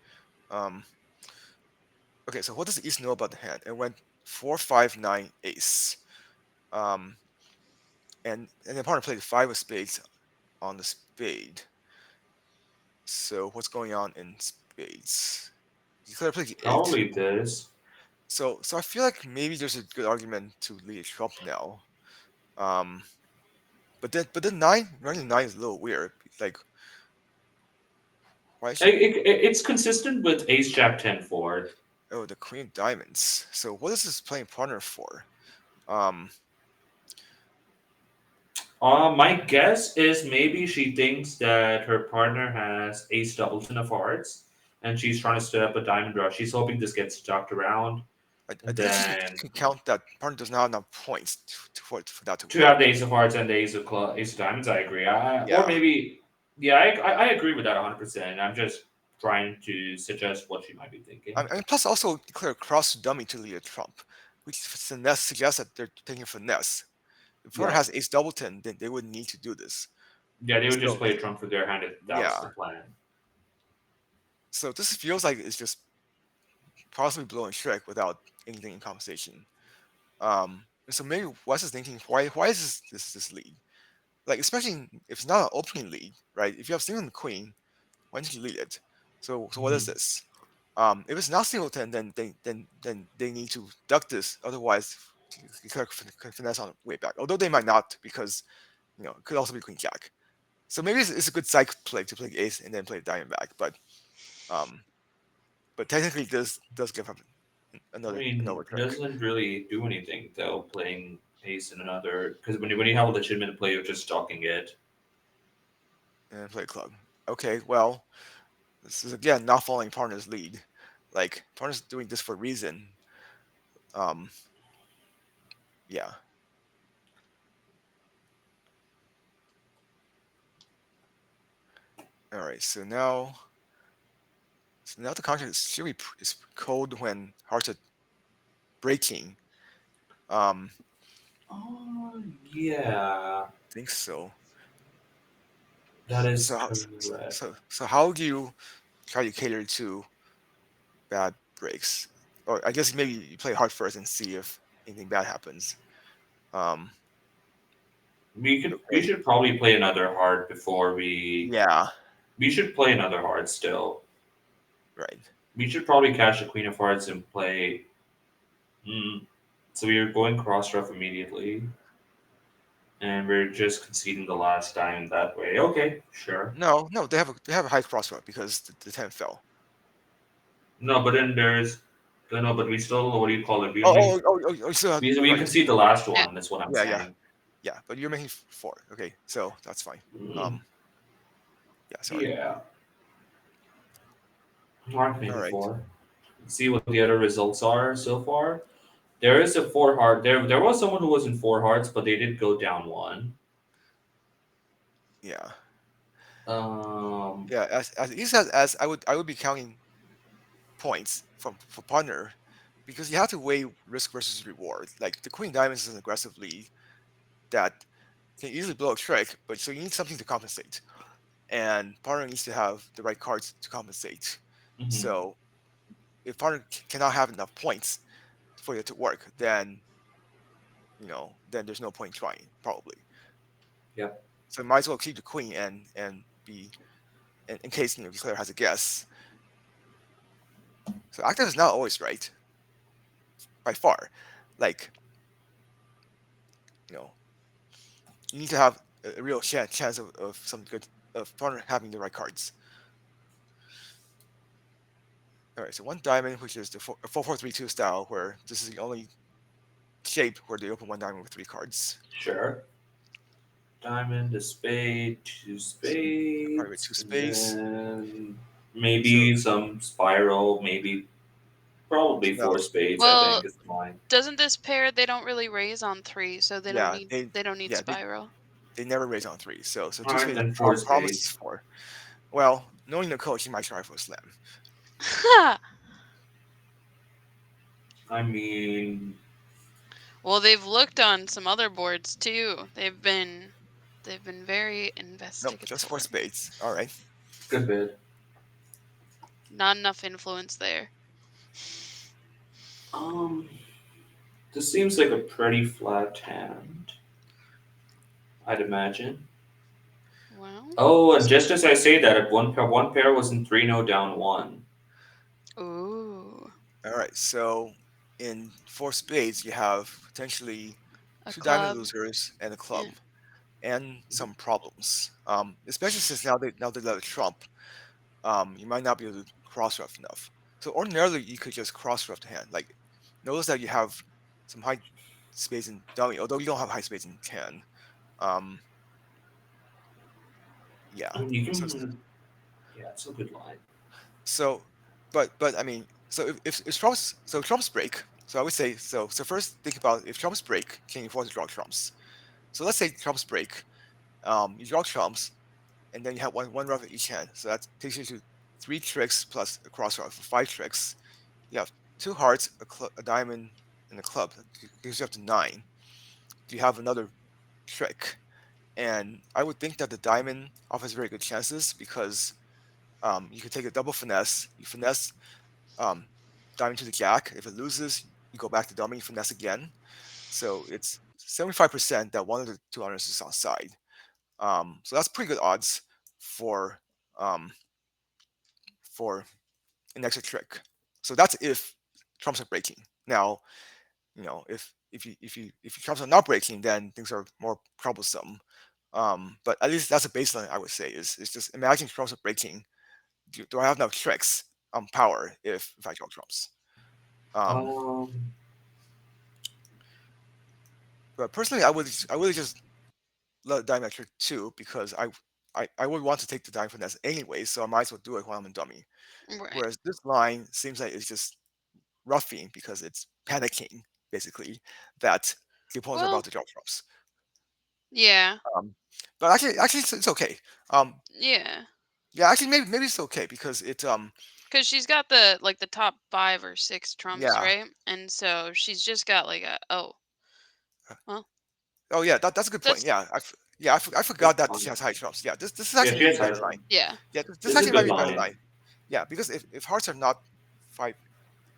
Um, okay, so what does the East know about the hand? It went 4-5-9 ace. Um, and the opponent played 5 of spades on the spade. So what's going on in spades? He could have played the 8. Probably this. So I feel like maybe there's a good argument to lead Trump now. Um, but then running 9 is a little weird. Like why should It's consistent with ace jack ten four. Oh, the Queen of Diamonds. So what is this playing partner for? Um, My guess is maybe she thinks that her partner has ace doubleton of hearts, and she's trying to set up a diamond rush. She's hoping this gets chucked around, I and think she then can count that partner does not have enough points for that to to have the work. ace of hearts and the ace of diamonds. I agree. Or Yeah. maybe, yeah, I agree with that 100%. I'm just trying to suggest what she might be thinking. I mean, plus also declare cross dummy to lead a trump, which finesse suggests that they're taking finesse. If partner Yeah, has ace doubleton, then they wouldn't need to do this. yeah, they would just So play a trump for their hand if that was the yeah. plan. So this feels like it's just possibly blowing trick without anything in compensation. And so maybe Wes is thinking, why is this lead? Like especially if it's not an opening lead, right? If you have single and queen, why don't you lead it? So what is Mhm. this? If it's not singleton, then they need to duck this. Otherwise, you can finesse on the way back. Although they might not, because it could also be queen jack. So maybe it's a good cycle play to play ace and then play diamond back. Um, but technically, this does give up I another mean, it trick doesn't really do anything though, playing ace in another, because when you have a legitimate play, you're just stalking it. and play club. Okay, well, this is again not following partner's lead. Like partner's doing this for a reason. Um, yeah. All right. So now the contract is cold when hearts are breaking. Um, Oh, yeah, think so. that is So correct. so how do you try to cater to bad breaks? Or I guess maybe you play hard first and see if anything bad happens. Um, We okay. should probably play another heart before Yeah. we should play another heart still. Right. We should probably catch the queen of hearts and play. Mm, so we are going cross rough immediately, and we're just conceding the last time that way. Okay, sure. No, no, they have a high crossroad because the 10 fell. No, but then there's no, but we still what do you call it? We Oh, only so we right. concede the last Yeah. one. That's what I'm Yeah, yeah, saying. yeah. But you're making four. Okay, so that's fine. Mm, Um, yeah, sorry. yeah, Mark All maybe right. four. See what the other results are so far. There is a four heart. There was someone who was in four hearts, but they did go down one. Yeah, Um. yeah. As easy as I would be counting points from for partner because you have to weigh risk versus reward. Like the queen diamonds is an aggressive lead that can easily blow a trick, but so you need something to compensate, and partner needs to have the right cards to compensate. Mhm. So if partner cannot have enough points for it to work, then there's no point trying probably. Yep. So might as well keep the queen and be in case Declare has a guess. So active is not always right by far. Like you know you need to have a real chance of some good of partner having the right cards. All right, so one diamond, which is the 4-4-3-2 style, where this is the only shape where they open one diamond with three cards. Sure. Diamond, a spade, two So probably with spades, two and spades. then So, maybe some spiral, maybe probably so now, four spades, I Well, think is mine. doesn't this pair, they don't really raise on 3, so yeah, they don't need yeah spiral. they never raise on three. So two Alright, spades then four promises spades. four. Well, knowing the coach, he might try for a slam. I mean, Well, they've looked on some other boards too. They've been very Nope, just four investigatory. spades. All right. good bid. Not enough influence there. Um, this seems like a pretty flat hand, I'd imagine. Well, Oh, we'll and just see. as I say that, if one pair was in 3-0 down one. Ooh, All right. So in four spades, you have potentially a two diamond club. losers and a Yeah. club, and some problems. Especially since now they let it trump. You might not be able to cross rough enough. so ordinarily you could just cross rough the hand. Like notice that you have some high spades in dummy, although you don't have high spades in ten. Um, yeah. I mean, you So can. Yeah, it's a good line. so, but I mean, so if trumps break. So I would say so first think about if trumps break, can you afford to draw trumps? So let's say trumps break. You draw trumps, and then you have one rough in each hand. So that takes you to three tricks plus a cross rough, five tricks. You have two hearts, a diamond, and a club. That gives you up to nine. You have another trick, and I would think that the diamond offers very good chances because you could take a double finesse. You finesse um, diamond to the jack. If it loses, you go back to dummy, finesse again. So it's 75% that one of the two owners is outside. So that's pretty good odds for um, for an extra trick. So that's if trumps are breaking. Now, if your trumps are not breaking, then things are more troublesome. But at least that's a baseline I would say is just imagine trumps are breaking. Do I have enough tricks power if I draw trumps? Um, Um, but personally, I would just let diamond trick too because I would want to take the diamond finesse anyway, so I might as well do it while I'm in dummy. Right. Whereas this line seems like it's just roughing because it's panicking basically that the opponents are Well, about to draw trumps. yeah. Um, but actually it's okay. Um, Yeah. yeah, actually maybe it's okay because Because she's got the top 5 or 6 trumps, yeah. right? And so she's just got like a, oh, well, Oh yeah, that's a good point. that's, Yeah, I that's forgot that she has fine. high trumps. Yeah, this Yeah, actually she maybe has a high better line. trump. yeah. Yeah, this This is a actually might good be a better line. line. Yeah, because if hearts are not five,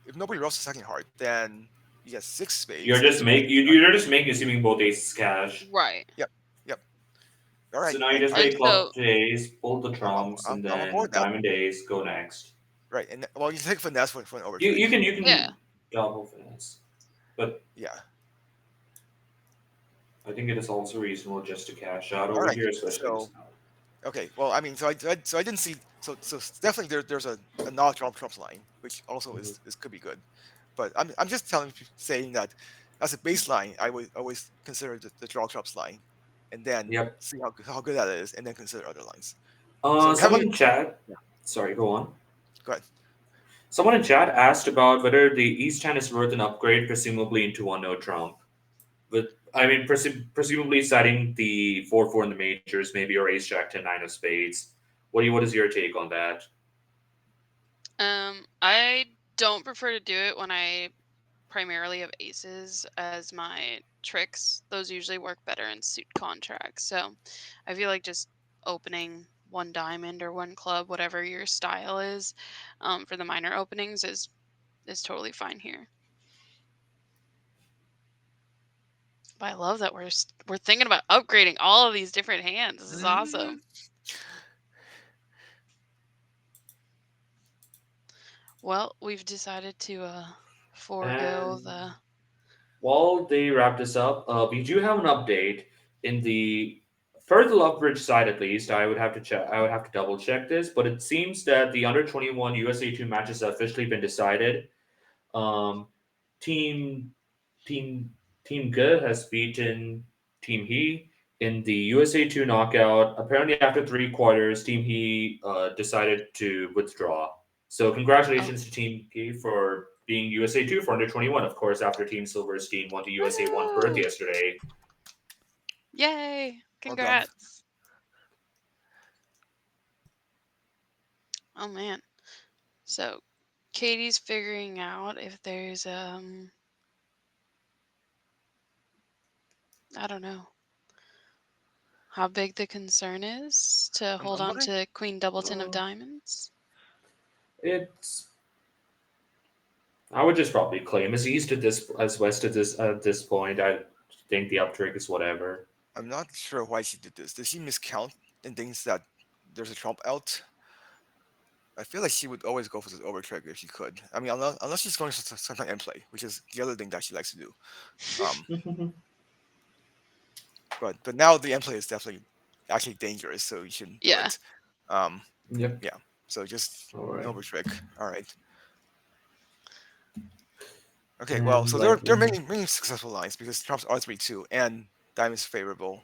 if nobody rolls the second heart, then you get six You're spades and just two aces. you're just making assuming both aces cash. Right. Yep, yep. All So right, now you just And play so, club ace, pull the trumps, and I'm on then board that. diamond ace, go next. Right, and well, you take finesse for an over You trick. you yeah. can double finesse, but Yeah. I think it is also reasonable just to cash out All over right. here, especially So this now. okay. Well, I mean, so I didn't see. So definitely there's a not trumps line, which also Mhm. is could be good. But I'm just saying that as a baseline, I would always consider the draw trumps line, and then Yep. see how good that is, and then consider other lines. So we have Someone other. in chat. Yeah. Sorry, go on. Go ahead. Someone in chat asked about whether the East Hand is worth an upgrade, presumably into one no trump. But I mean, presumably citing the 4-4 in the majors, maybe or Ace Jack 10 9 of spades. What is your take on that? I don't prefer to do it when I primarily have aces as my tricks. Those usually work better in suit contracts. So I feel like just opening one diamond or one club, whatever your style is, for the minor openings is totally fine here. But I love that we're thinking about upgrading all of these different hands. This is Mm, awesome. Well, we've decided to forego And the. while they wrap this up, we do have an update in the for the Lovebridge side at least. I would have to check. I would have to double check this, but it seems that the under 21 USA 2 matches have officially been decided. Um, team Team Team Ge has beaten Team He in the USA 2 knockout. Apparently, after 3 quarters, Team He decided to withdraw. So, Oh, congratulations to Team He for being USA 2 for under 21. Of course, after Team Silver's team won to USA 1 Perth woo! yesterday. Yay! well done. Congrats. Oh man. So Katie's figuring out if there's I don't know how big the concern is to hold I'm on wondering. to Queen Doubleton of Uh, Diamonds. it's I would just probably claim as east at this as west at this point. I think the up trick is whatever. I'm not sure why she did this. Did she miscount and thinks that there's a trump out? I feel like she would always go for the over trigger if she could. I mean, unless she's going to some kind of end play, which is the other thing that she likes to do. Um, but now the end play is definitely actually dangerous, so you shouldn't do Yeah. it. Um, Yep. yeah. So just All an right. over trick. All right. Okay, well, And so like, there are many successful lines because trumps R3 too, and diamond's favorable,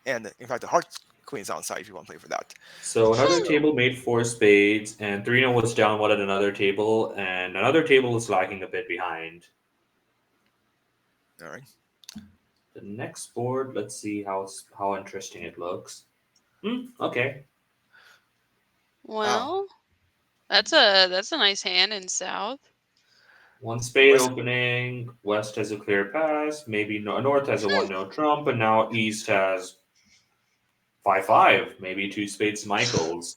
and in fact the heart queen's on side if you want to play for that. so another Hmm. table made four spades, and Three was down one at another table, and another table is lagging a bit behind. All right. The next board, let's see how interesting it looks. Okay. Wow. Well, that's a nice hand in south. One And spade West. opening. West has a clear pass. Maybe North has a Hmm. 1-no trump, and now East has 5-5. Maybe two spades Michaels.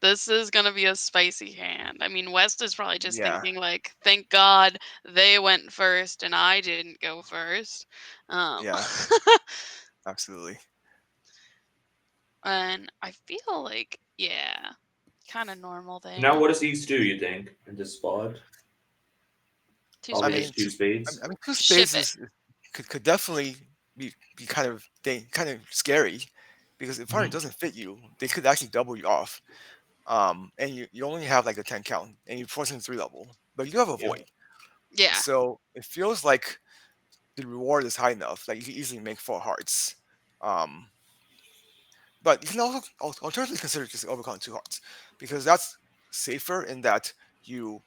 This is gonna be a spicy hand. I mean, West is probably just Yeah. thinking like, "Thank God they went first and I didn't go first." Um, Yeah. Absolutely. and I feel like, yeah, kind of normal Now, thing. what does East do, you think, in this spot? Two Probably I just mean, two spades. spades. I mean, two Ship spades it. could definitely be kind of scary because if partner Mhm. doesn't fit you, they could actually double you off. And you only have like a 10 count, and you force in 3 level, but you do have a Yep. void, Yeah, so it feels like the reward is high enough that you can easily make 4 hearts. Um, but you can also alternatively consider just overcoming 2 hearts because that's safer in that you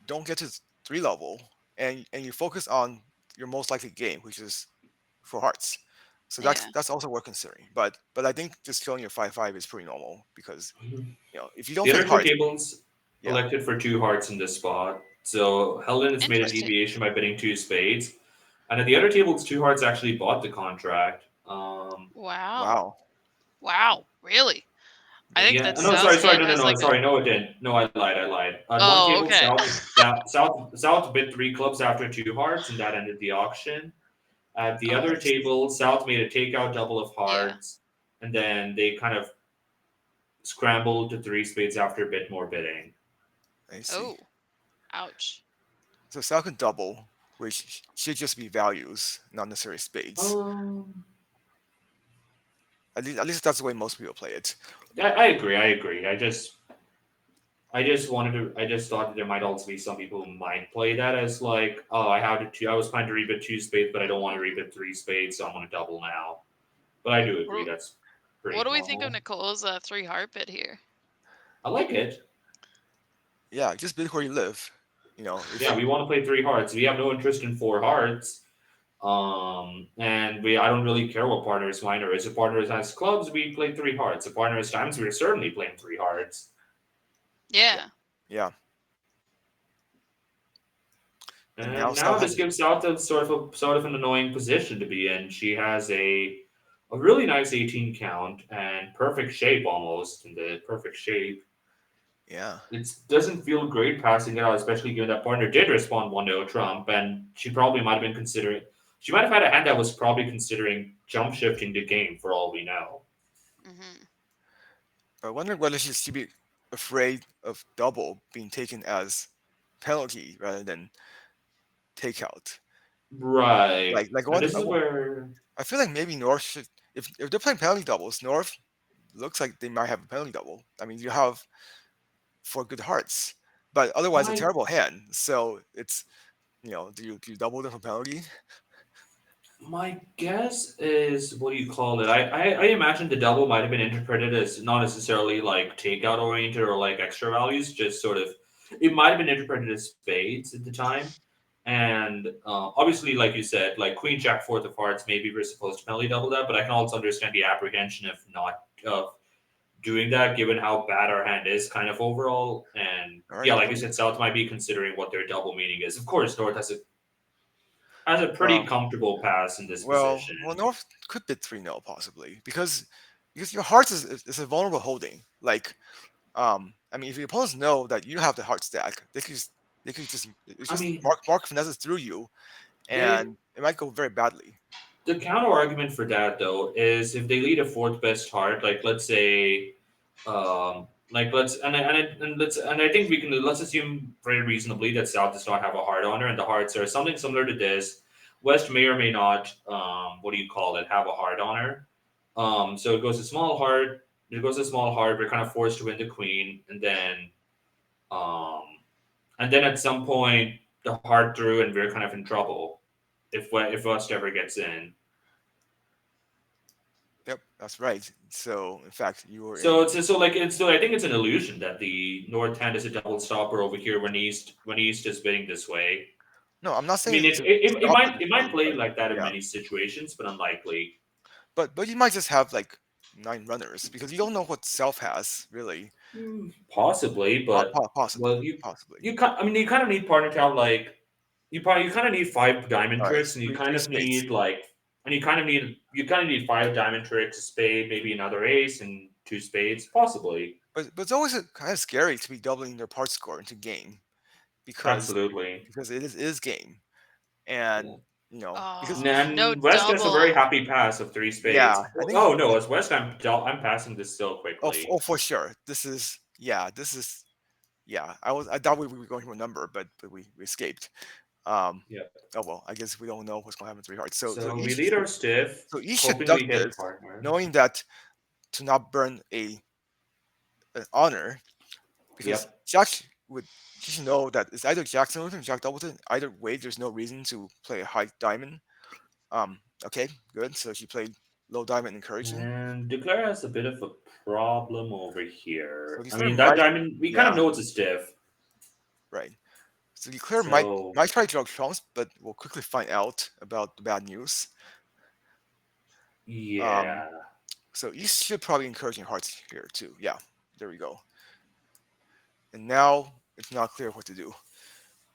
don't get to 3 level and you focus on your most likely game, which is 4 hearts. So yeah. that's also worth considering. But I think just killing your 5-5 is pretty normal because Mhm. if you don't The fit other two hearts, tables yeah, elected for two hearts in this spot. So Helen has made a Interesting. deviation by bidding two spades. And at the other tables, two hearts actually bought the contract. Wow. wow, Wow. Really? I think Yeah. that No, sorry, South's sorry. hand No, no, has no. like a. Sorry, no, it didn't. No, I lied. I lied. On one Oh, table, okay. South bid three clubs after two hearts, and that ended the auction. At the Oh, other I see. table, South made a takeout double of yeah. hearts, and then they kind of scrambled to three spades after a bit more bidding. I see. Oh, ouch. So Sal can double, which should just be values, not necessarily spades. Um, At least that's the way most people play it. I agree. I agree. I just wanted to. I just thought that there might also be some people who might play that as like, oh, I had to. I was planning to rebid two spades, but I don't want to rebid three spades, so I'm going to double now. But I do agree What that's what pretty do we think of normal. Nicole's three heart bit here? I like it. Yeah, just bid where you live. If Yeah, we want to play three hearts. We have no interest in four hearts. And I don't really care what partner's minor is. If partner has clubs, we play three hearts. If partner has diamonds, we're certainly playing three hearts. yeah, Yeah. yeah, and now And Sal now has this gives South a sort of an annoying position to be in. She has a really nice 18 count and perfect shape almost in the perfect shape. yeah. It doesn't feel great passing it out, especially given that partner did respond 1-0 Trump, and she probably might have been considering. She might have had a hand that was probably considering jump shifting the game for all we know. Hmm. But I wonder whether she should be afraid of double being taken as penalty rather than takeout. Right. Like And this is where I feel like maybe North should if they're playing penalty doubles, North looks like they might have a penalty double. I mean, you have 4 good hearts, but otherwise a my terrible hand. So it's do you double them for penalty? my guess is what do you call it? I imagine the double might have been interpreted as not necessarily like takeout oriented or like extra values, just sort of it might have been interpreted as spades at the time. And obviously, like you said, like Queen Jack fourth of hearts, maybe we're supposed to penalty double that, but I can also understand the apprehension of not doing that, given how bad our hand is, kind of overall. And All yeah, right. like you said, South might be considering what their double meaning is. Of course, North has a pretty Well, comfortable pass in this well, position. North could bid 3-0 possibly because your hearts is a vulnerable holding. Like I mean, if your opponents know that you have the heart stack, they could just it's I just mean, mark finesses through you, they and it might go very badly. the counter argument for that though is if they lead a fourth best heart, like let's say, like let's and let's and I think we can let's assume very reasonably that South does not have a heart on her, and the hearts are something similar to this. West may or may not, what do you call it, have a heart on her. So it goes a small heart. It goes a small heart. We're kind of forced to win the queen, um, and then at some point. the heart through, and we're kind of in trouble if West ever gets in. Yep, that's right. So in fact, you were So in. I think it's an illusion that the North hand is a double stopper over here when East is winning this way. No, I'm not I saying mean, it's a stop at it this might point, play but like that in yeah, many situations, but unlikely. but you might just have like 9 runners because you don't know what self has really. Possibly, but Possibly, well, possibly. I mean, you kind of need partner to have like you kind of need five diamond All right, tricks, and you three kind of spades. need like and you kind of need five diamond tricks, a spade, maybe another ace, and two spades, possibly. But it's always kind of scary to be doubling their part score into game because Absolutely. it is game, and because Oh, no And West has a very double. happy pass of three yeah, spades. I think Oh no, as West, I'm passing this so oh quickly. for sure this is yeah I thought we were going to a number but we escaped. um Yep. oh well, I guess we don't know what's going to happen to 3 hearts, So we lead our stiff, so each should hoping duck we hit this, partner. knowing that to not burn an honor, because Yep. Jack would he should know that it's either Jack Singleton or Jack Doubleton. Either way, there's no reason to play a high diamond. Okay, good. So she played low diamond encouraging. And Declare has a bit of a problem over So here. I Declare mean, that might, diamond, we kind of yeah, know it's a stiff. right. So Declare might So, might try to draw trumps, but we'll quickly find out about the bad news. Um, yeah. so you should probably encouraging hearts here too. Yeah, there we go. And now it's not clear what to do.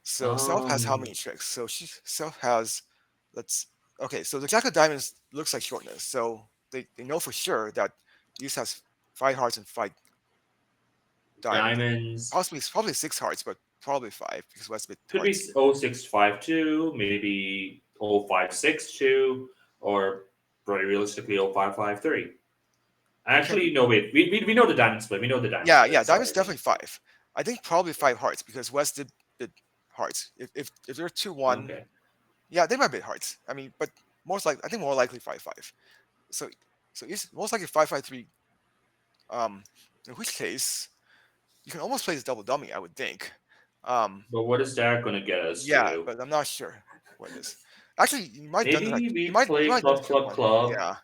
So Self has how Um, many tricks? So Self has, let's okay. So the Jack of Diamonds looks like shortness. So they know for sure that East has 5 hearts and 5 diamonds. diamonds Possibly probably 6 hearts, but probably 5 because West's a bit could be hearty. 0652, maybe 0562, or very realistically 0553. We can Actually, no, wait. We know the diamond split. We know the diamond yeah, split. diamonds Sorry. definitely 5. I think probably 5 hearts because West did hearts. If they're 2-1, Okay. yeah, they might be hearts. I mean, but I think more likely 5-5. So it's most likely 5-5-3. Um, in which case you can almost play this double dummy, I would think. Um, But what is that going to get us yeah, to? but I'm not sure what it is. Actually, you might done it like Maybe we you play might done club, two club, one. club, Yeah,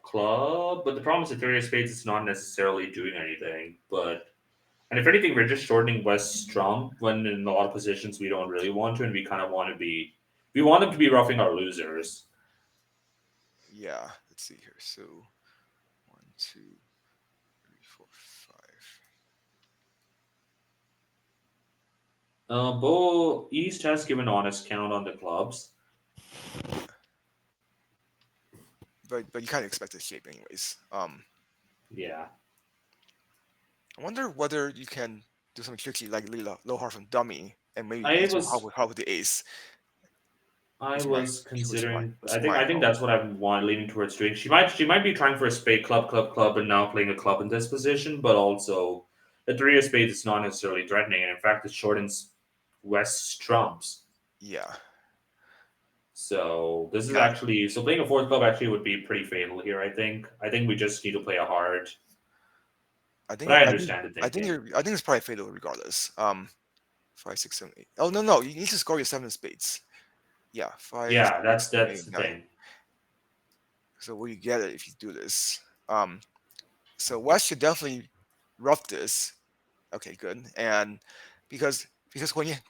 club. But the problem is the three of spades is not necessarily doing anything. And if anything, we're just shortening West's trump when in a lot of positions we don't really want to, and we kind of want to be. We want them to be roughing our losers. yeah. Let's see here. So 1, 2, 3, 4, 5. Bo East has given honest count on the clubs. Yeah, but you kind of expect the shape anyways. Yeah, I wonder whether you can do something tricky like low heart from dummy and maybe I answer was how with the ace, I which might was considering. which might I think help. that's what I'm leaning towards doing. She might be trying for a spade club club club and now playing a club in this position, but also the three of spades is not necessarily threatening, and in fact it shortens West's trumps. Yeah, So this is yeah. actually so playing a fourth club actually would be pretty fatal here. I think we just need to play a hard, I but think I I think understand the thinking. I think it's probably fatal regardless. 5, 6, 7, 8. Oh no, you need to score your 7 spades. Yeah, five, Yeah, six, seven, that's eight, the nine. thing. So will you get it if you do this? Um, so West should definitely rough this. Okay, good. And because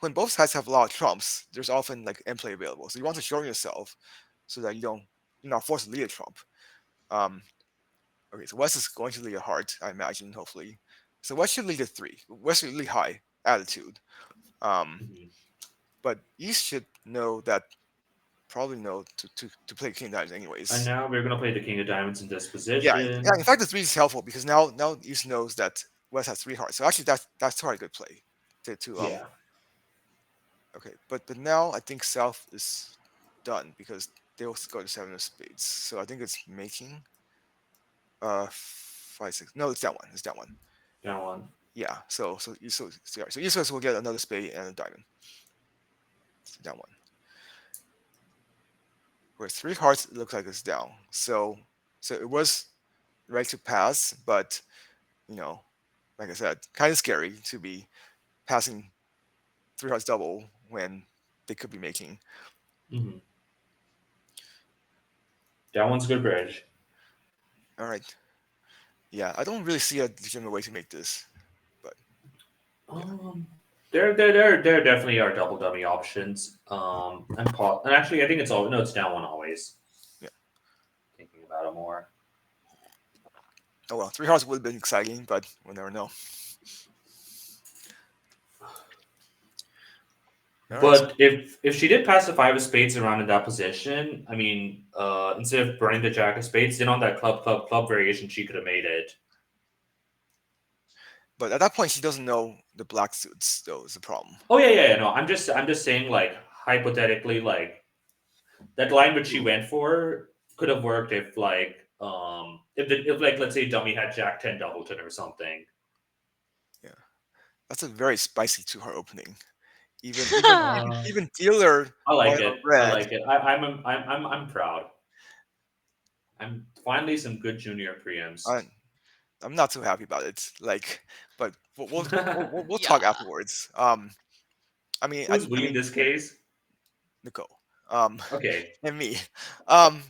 when both sides have a lot of trumps, there's often like end play available. So you want to shorten yourself so that you're not forced to lead a trump. Um, okay, so West is going to lead a heart, I imagine, hopefully. So West should lead a 3. West should lead high attitude. Um, Mhm. but East should know that probably know to play king diamonds And anyways. now we're gonna play the king of diamonds in this Yeah. In position. fact, the 3 is helpful because now East knows that West has 3 hearts. So actually, that's probably a good play. To Yeah. Okay, but now I think South is done because they also go to 7 of spades. So I think it's making 5, 6. No, it's that one. It's that one. Down one. Yeah. So East West will get another spade and a diamond. It's that one. Whereas 3 hearts, it looks like it's down. So it was right to pass, but you know, like I said, kind of scary to be passing 3 hearts double when they could be making. Hmm. That one's a good bridge. All right. Yeah, I don't really see a legitimate way to make this, but yeah. Um, there definitely are double dummy options. And actually, I think it's all no, it's down one always. Yeah. Thinking about it more. Oh well, three hearts would have been exciting, but we'll never know. All right. But if she did pass the five of spades around in that position, I mean, instead of burning the jack of spades, then on that club variation, she could have made it. But at that point, she doesn't know the black suits, though, is the problem. Oh yeah. No, I'm just saying, like hypothetically, like that line which she Ooh, went for could have worked if like let's say dummy had Jack 10 Doubleton or something. yeah, that's a very spicy two-heart opening. Even Uh, even dealer I like white or it. I red. like it. I'm proud. I'm finally some good junior preems. I, I'm not too happy about it. Like, but we'll talk Yeah. afterwards. I mean, Who's I we in mean, this case? Nicole, um, Okay. and me. Um,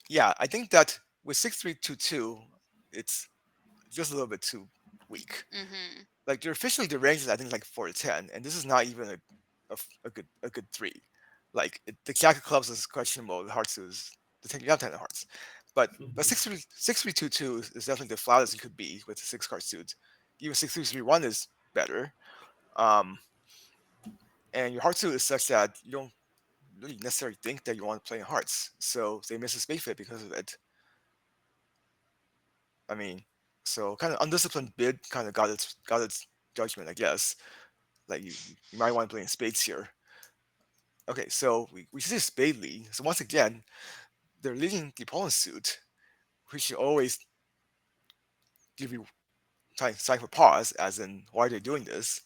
yeah, I think that with 6-3-2-2, it's just a little bit too weak. Mhm. Like, they're officially the range is I think like 4-10, and this is not even a good three. Like the jack of clubs is questionable. The hearts is the ten, you have 10 of hearts, but Mhm. 6-3-2-2 is definitely the flattest you could be with a six card suit. Even 6-3-3-1 is better. Um, and your heart suit is such that you don't really necessarily think that you want to play in hearts, so they miss a spade fit because of it. I mean, so kind of undisciplined bid kind of got its judgment, I guess. Like you might want to play in spades here. Okay, so we see a spade lead. So once again, they're leading the opponent's suit, which should always give you time for pause, as in why are they doing this?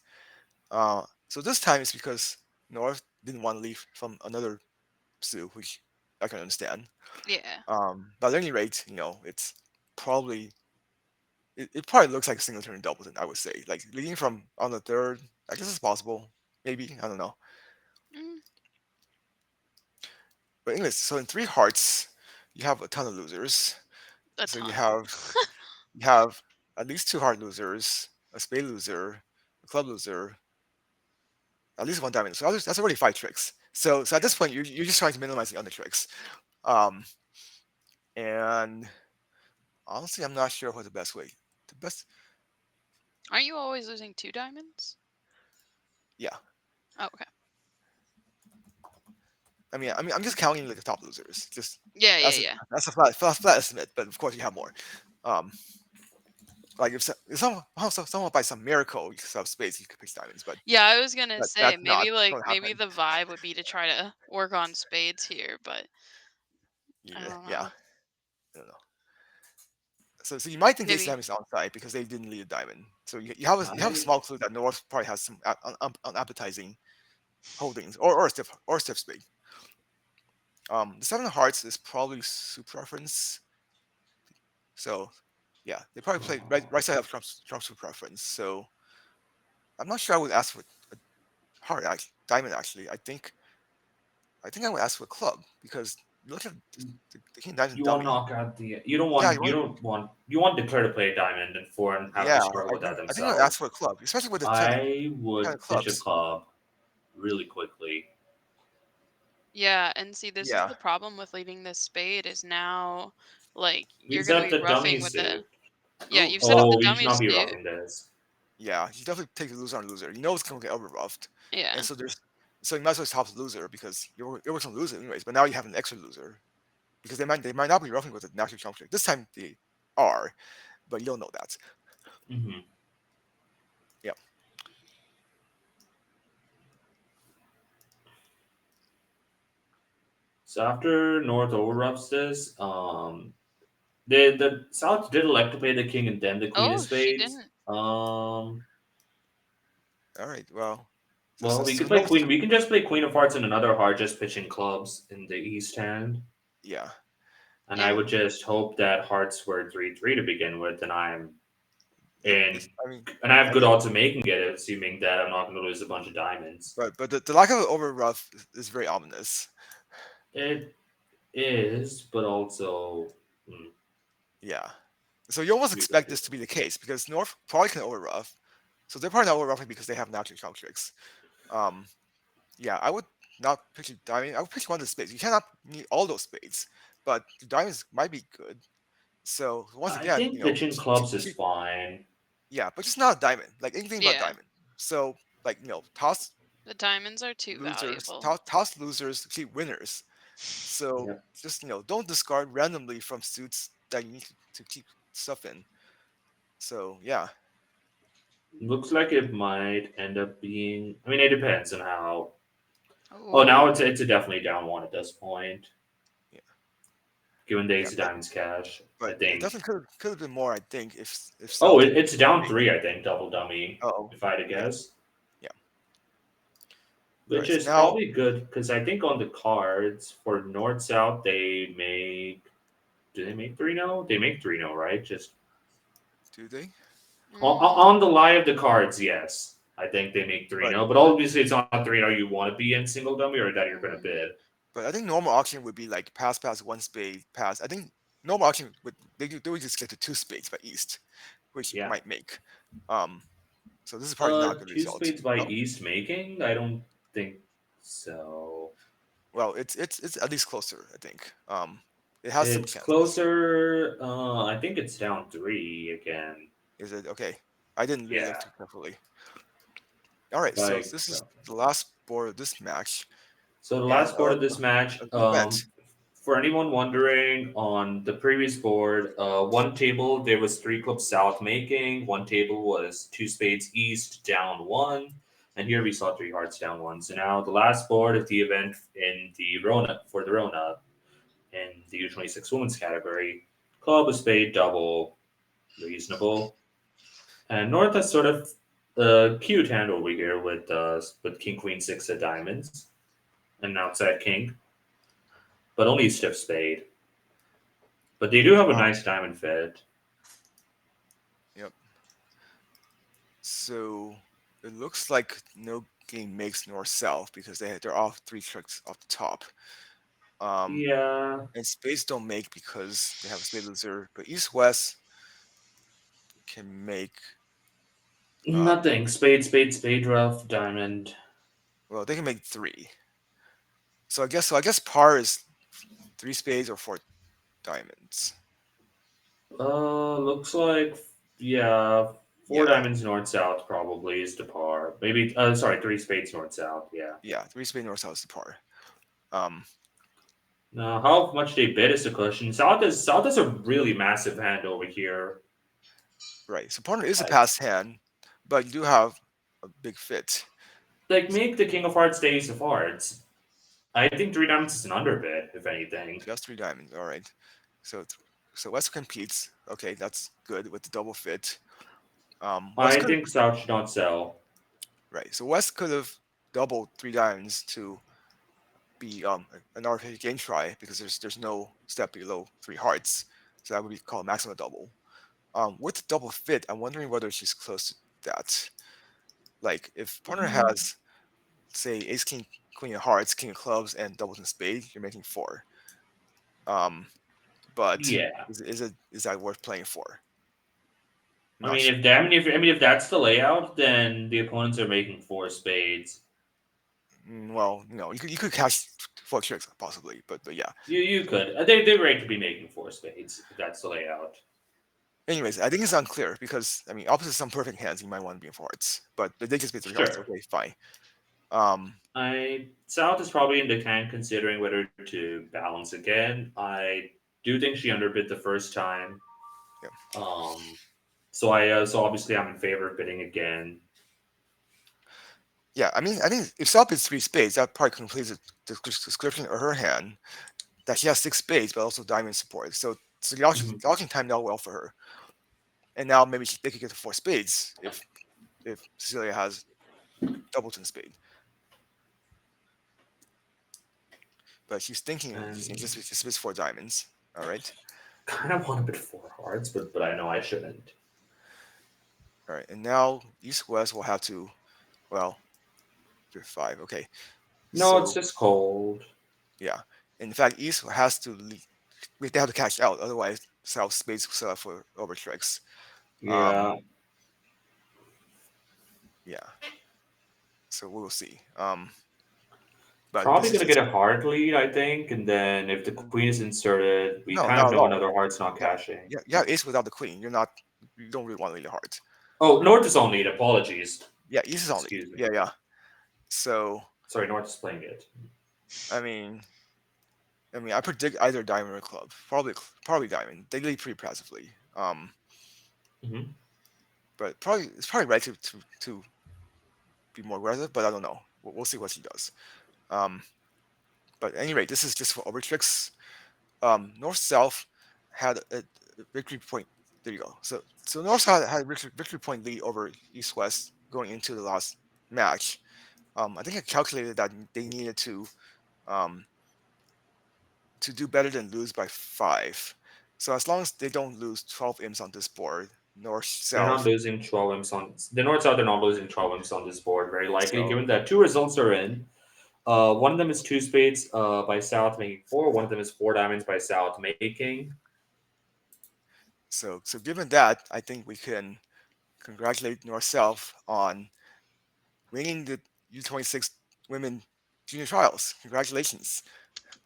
So this time it's because North didn't want to leave from another suit, which I can understand. Yeah. But at any rate, it's probably it probably looks like a single turn doubleton, I would say. Like leading from on the third, I guess it's possible. Maybe, I don't know. Mm, But anyways, so in three hearts, you have a ton of losers. a So you ton. have at least two heart losers, a spade loser, a club loser, at least one diamond. So that's already five tricks. So at this point, you're just trying to minimize the under tricks. Um, and honestly, I'm not sure what the best way. The best, Aren't you always losing two diamonds? yeah. Oh, okay. I mean, I'm just counting like the top losers. Just Yeah, yeah, that's a yeah. that's a flat estimate, but of course you have more. Um, like if someone by some miracle you have space, you could pick diamonds, but Yeah, I was gonna say that's not maybe like going to maybe happen. the vibe would be to try to work on spades here, but I Yeah, don't yeah. know. I don't know. So you might think ace Maybe. diamond is onside because they didn't lead a diamond. So you have a I small clue that North probably has some unappetizing holdings or stiff spade. The seven of hearts is probably suit preference. So yeah, they probably play right side of Trump's suit preference. So I'm not sure I would ask for a heart diamond actually. I think I would ask for a club because look at the king diamond you want to dummy. knock out the Yeah, you want Declare to play a diamond and four and have to yeah. struggle I with that think I think I would ask themselves. for a club, especially with the I 10 would of pitch a clubs. club really quickly. Yeah, and see, this is Yeah, the problem with leaving this spade is now, like, We you're gonna set up be the dummy roughing with the. suit. Yeah, ooh, you've set up Oh, the we should dummy not be suit. roughing this. yeah. You definitely take the loser on loser. You know it's gonna get overruffed, and Yeah. so you might as well top the loser because you're going to lose it anyways. But now you have an extra loser because they might not be roughing with a natural jump trick. This time they are, but you don't know that. Hmm. Yeah. So after North overrups this, the South did elect to play the king and then the queen of Oh, she spades. didn't. All right. Well, so Well, so, we so could play no. queen. We can just play queen of hearts and another heart, just pitching clubs in the east hand. Yeah. And I Yeah. would just hope that hearts were 3-3 to begin with, and I'm and I mean, and I have I good think, odds of making it, assuming that I'm not going to lose a bunch of diamonds. but the lack of over rough is very ominous. It is, but also, Yeah. So you almost we could expect do this to be the case because North probably can over rough. So they're probably not over roughing because they have natural chunk tricks. Um, yeah, I would not pick a diamond. I would pick one of the spades. You cannot need all those spades, but the diamonds might be good. So once I again, think pitching clubs is keep, fine. yeah, but just not a diamond. Like anything but Yeah. diamond. So like toss The diamonds are too losers, valuable. toss losers, keep winners. So Yep. just don't discard randomly from suits that you need to keep stuff in. So yeah, Looks like it might end up being. I mean, it depends on how. Oh, now Oh. it's a definitely down one at this point, yeah, given the yeah. Ace of Diamonds cash. I But it think. definitely could have been more. I think if Oh, South didn't. it's down three. I think double dummy. Oh, If I had to okay, guess, yeah. All which right. So is now, probably good because I think on the cards for North South they make. Do they make 3-0? They make 3-0, right? Just do they? on Mm, the lie of the cards, yes. I think they make 3 But 0, but obviously it's not 3-0 you want to be in single dummy or that you're going to mm, bid. I think normal auction would be like pass one spade pass. I think normal auction would they would just get to two spades by East, which Yeah. might make. Um. So this is probably not a good Two result. spades by East making? I don't think so. Well, it's at least closer. I think. It has some It's chances. closer. I think it's down three again. Is it okay? I didn't really look Yeah. too carefully. All right. So Like, this is the last board of this match, so the and last board of this match, of the event. for anyone wondering, on the previous board, one table there was three clubs south making, one table was two spades east down one, and here we saw three hearts down one. So now the last board of the event in the Rona for the Rona in the U26 Women's category, club a spade double, reasonable, and North has sort of a cute hand over here with King Queen six of diamonds, and an outside king, but only a stiff spade. But they do have a Um. nice diamond fit. Yep. So it looks like no game makes north south because they're off three tricks off the top. Um. Yeah, And spades don't make because they have a spade loser, but east west can make. Um. nothing. Spade, spade, spade, rough, diamond. Well, they can make three. So I guess par is three spades or four diamonds. Looks like yeah, four Yeah. diamonds north south probably is the par. Maybe sorry, three spades north south. Yeah. Yeah, three spade north south is the par. Um, Now, how much they bid is the question. South is a really massive hand over here. right. So partner is a Like pass hand, but you do have a big fit. like make the king of hearts the ace of hearts. I think three diamonds is an underbid, if anything. Just three diamonds. All right. So so West competes. Okay, that's good with the double fit. West I could think South should not sell. right. So West could have doubled three diamonds to be an artificial game try because there's no step below three hearts. So that would be called maximum double. With the double fit, I'm wondering whether she's close to that. Like if partner has say ace king queen of hearts, king of clubs, and doubles and spade, you're making four. Um, but Yeah. is that worth playing for? I Not mean, sure. if that's the layout, then the opponents are making four spades. Well, no, you could catch four tricks possibly, but yeah. You could. They're right to be making four spades if that's the layout. Anyways, I think it's unclear because I mean, opposite some perfect hands, you might want to be in four hearts, but they just made three hearts. Sure. Okay, fine. Um, I South is probably in the can considering whether to balance again. I do think she underbid the first time. yeah, Um, so obviously I'm in favor of bidding again. yeah. I mean, I think if South is three spades, that probably completes the description of her hand that she has six spades, but also diamond support. So Mhm. the auction timed out well for her, and now maybe they could get to four spades if Cecilia has doubleton spade. But she's thinking of And just four diamonds. All right. kind of want to bid four hearts, but I know I shouldn't. All right, and now East West will have to, well, drift 5. Okay, No, it's so just cold. yeah. In fact, East has to they have to catch out, otherwise South Spades will set up for overstrikes. Um, Yeah. yeah, so we will see. But Probably this is gonna get just a heart lead, I think, and then if the queen is inserted, we no, kind of not at know all. another heart's not Yeah, cashing. yeah, yeah. Ace without the queen, you don't really want to lead a heart. Oh, North is on lead. Apologies. Yeah, East is on lead. Excuse me. Yeah, yeah. So Sorry, North is playing it. I mean, I predict either diamond or club. Probably diamond. They lead pretty passively. Hmm. But probably it's probably right to be more aggressive. But I don't know. We'll see what she does. Um, but at any rate, this is just for overtricks. North South had a victory point. There you go. So North South had a victory point lead over East West going into the last match. I think I calculated that they needed um, to do better than lose by 5. So as long as they don't lose 12 imps on this board, North They're not South. losing 12 imps on the North South. They're not losing 12 imps on this board. Very likely, So given that two results are in. One of them is two spades by South making four. One of them is four diamonds by South making. so given that, I think we can congratulate North South on winning the U26 Women Junior Trials. Congratulations.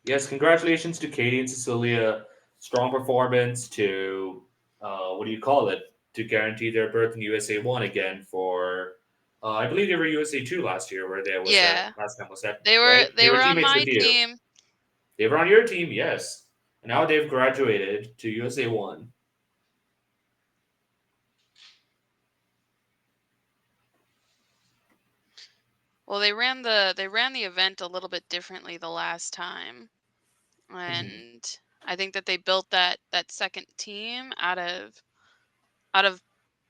Yes, congratulations to Katie and Cecilia. Strong performance to what do you call it? To guarantee their berth in USA One again for I believe they were USA Two last year, where they was that Yeah. last time was that They were right? They they were were on teammates with my you. team. They were on your team, yes. And now they've graduated to USA One. Well, they ran the event a little bit differently the last time. Mhm. And I think that they built that second team out of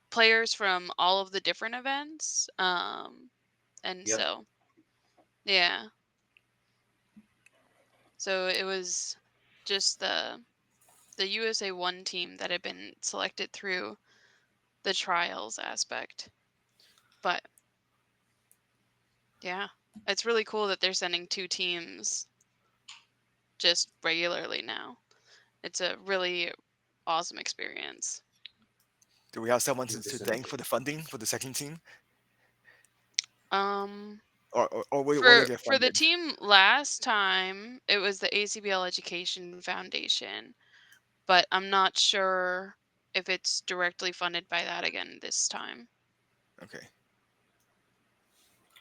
players from all of the different events. And Yep. so yeah. So it was just the USA One team that had been selected through the trials aspect. But yeah, it's really cool that they're sending two teams just regularly now. It's a really awesome experience. Do we have someone to thank Interesting. for the funding for the second team, Um, or where they for get for the funded? team last time, it was the ACBL Education Foundation, but I'm not sure if it's directly funded by that again this time. Okay.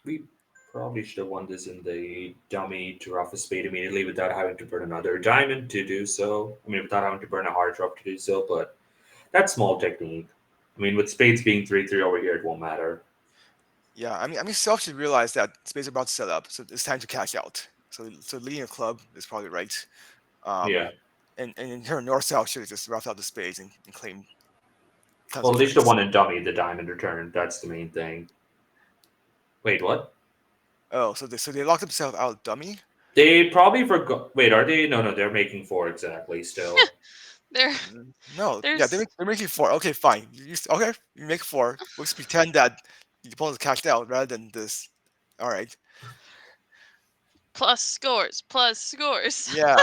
We probably should have won this in the dummy to rough a spade immediately without having to burn another diamond to do so. I mean, without having to burn a hard drop to do so, but that's small technique. I mean, with spades being 3-3 over here, it won't matter. Yeah, Self should realize that space are about to set up, so it's time to cash out. So leading a club is probably right. Um, Yeah. and in turn, North South should have just roughed out the spades and claimed tons Well, of they should have points. won in dummy the diamond return. That's the main thing. Wait, what? Oh, so they locked themselves out dummy. They probably forgot. Wait, are they? No, no, they're making four exactly still. There, No, yeah, there's they're making 4. Okay, fine. Okay, you make 4. We'll just pretend that the opponent's cashed out rather than this. All right. plus scores, plus scores. Yeah.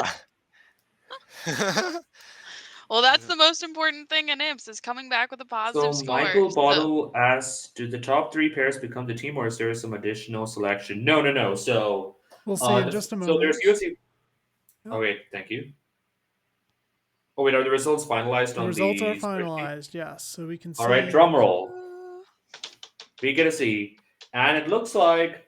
Well, that's the most important thing in IMPS is coming back with a So positive score. Michael So Bottle asks, "Do the top three pairs become the team, or is there some additional selection?" No, no, no. So, We'll see in the, just a so there's moment. UFC. Oh Yep. wait, thank you. Oh wait, are the results finalized The on results are the spreadsheet? finalized, yes. So we can All right, see. drum roll. We get a C, and it looks like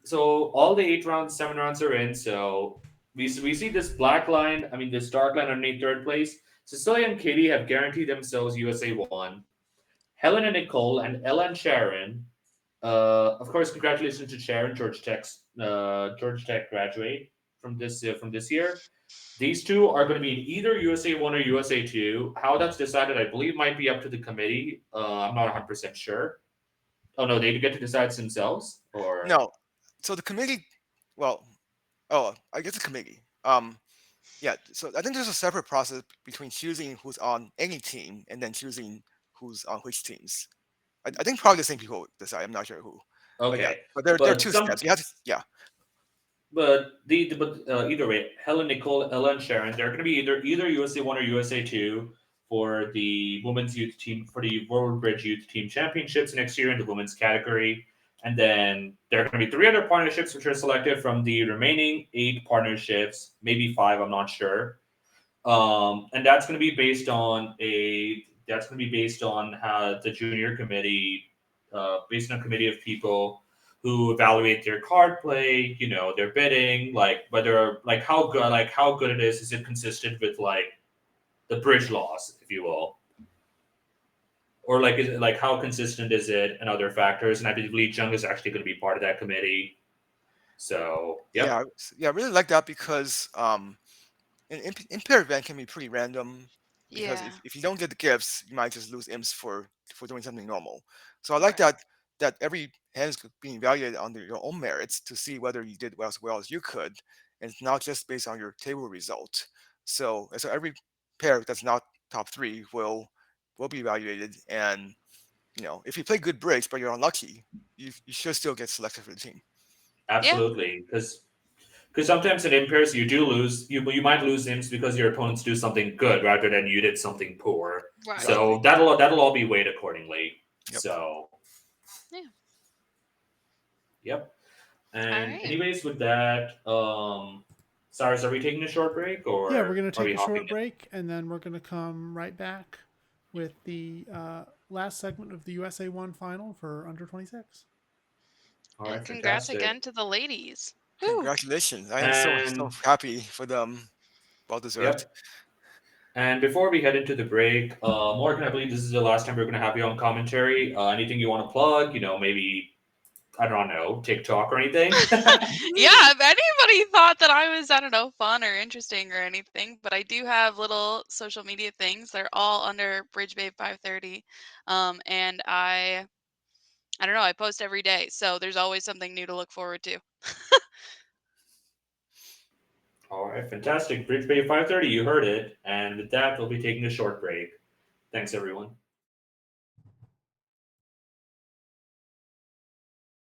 so all the 8 rounds, 7 rounds are in. So we see this black line. I mean, this dark line underneath third place. Cecilia and Katie have guaranteed themselves USA One. Helen and Nicole and Ella and Sharon. Of course, congratulations to Sharon, George Tech graduate from this year. These two are going to be in either USA One or USA Two. How that's decided, I believe, might be up to the committee. I'm not 100% sure. Oh no, they get to decide themselves, or No. So the committee, well, I guess the committee. Yeah. So I think there's a separate process between choosing who's on any team and then choosing who's on which teams. I think probably the same people decide. I'm not sure who, but yeah, Okay, but there are but two some steps. You have to, yeah, either way, Helen, Nicole, Ella, and Sharon, they're going to be either USA one or USA two for the women's youth team for the World Bridge Youth Team Championships next year in the women's category. And then there are going to be three other partnerships which are selected from the remaining eight partnerships, maybe five, I'm not sure. And that's going to be based on how the junior committee, based on a committee of people who evaluate their card play, their bidding, like whether like how good it is it consistent with like the bridge laws, if you will, or like is it like how consistent is it and other factors. And I believe Li-Chung is actually going to be part of that committee. So yeah, yep, yeah. I really like that because an impaired event can be pretty random because Yeah. if you don't get the gifts, you might just lose imps for doing something normal. So I like Right. that every hand is being evaluated on your own merits to see whether you did as well as you could, and it's not just based on your table result. So every pair that's not top three will be evaluated, and if you play good breaks but you're unlucky, you should still get selected for the team. Yeah. absolutely, because sometimes in impairs you do lose you might lose imps because your opponents do something good rather than you did something poor. Right. Exactly. So that'll all be weighed accordingly. Yep. So Yeah. yep. All And right. anyways, with that, Cyrus, are we taking a short break Yeah, we're or going to are take we a hopping short in? break and then we're going to come right back with the last segment of the USA 1 final for under 26. All And right, congrats fantastic. again to the ladies. Woo. Congratulations! I am so And happy for them. Well deserved. yep. And before we head into the break, Morgan, I believe this is the last time we're going to have you on commentary. Anything you want to plug? Maybe I don't know, TikTok or anything. Yeah, if anybody thought that I was, I don't know, fun or interesting or anything, but I do have little social media things. They're all under Bridge Babe 530. And I don't know, I post every day. So there's always something new to look forward to. All right, fantastic. Bridge Bay 5:30, you heard it. And with that, we'll be taking a short break. Thanks, everyone.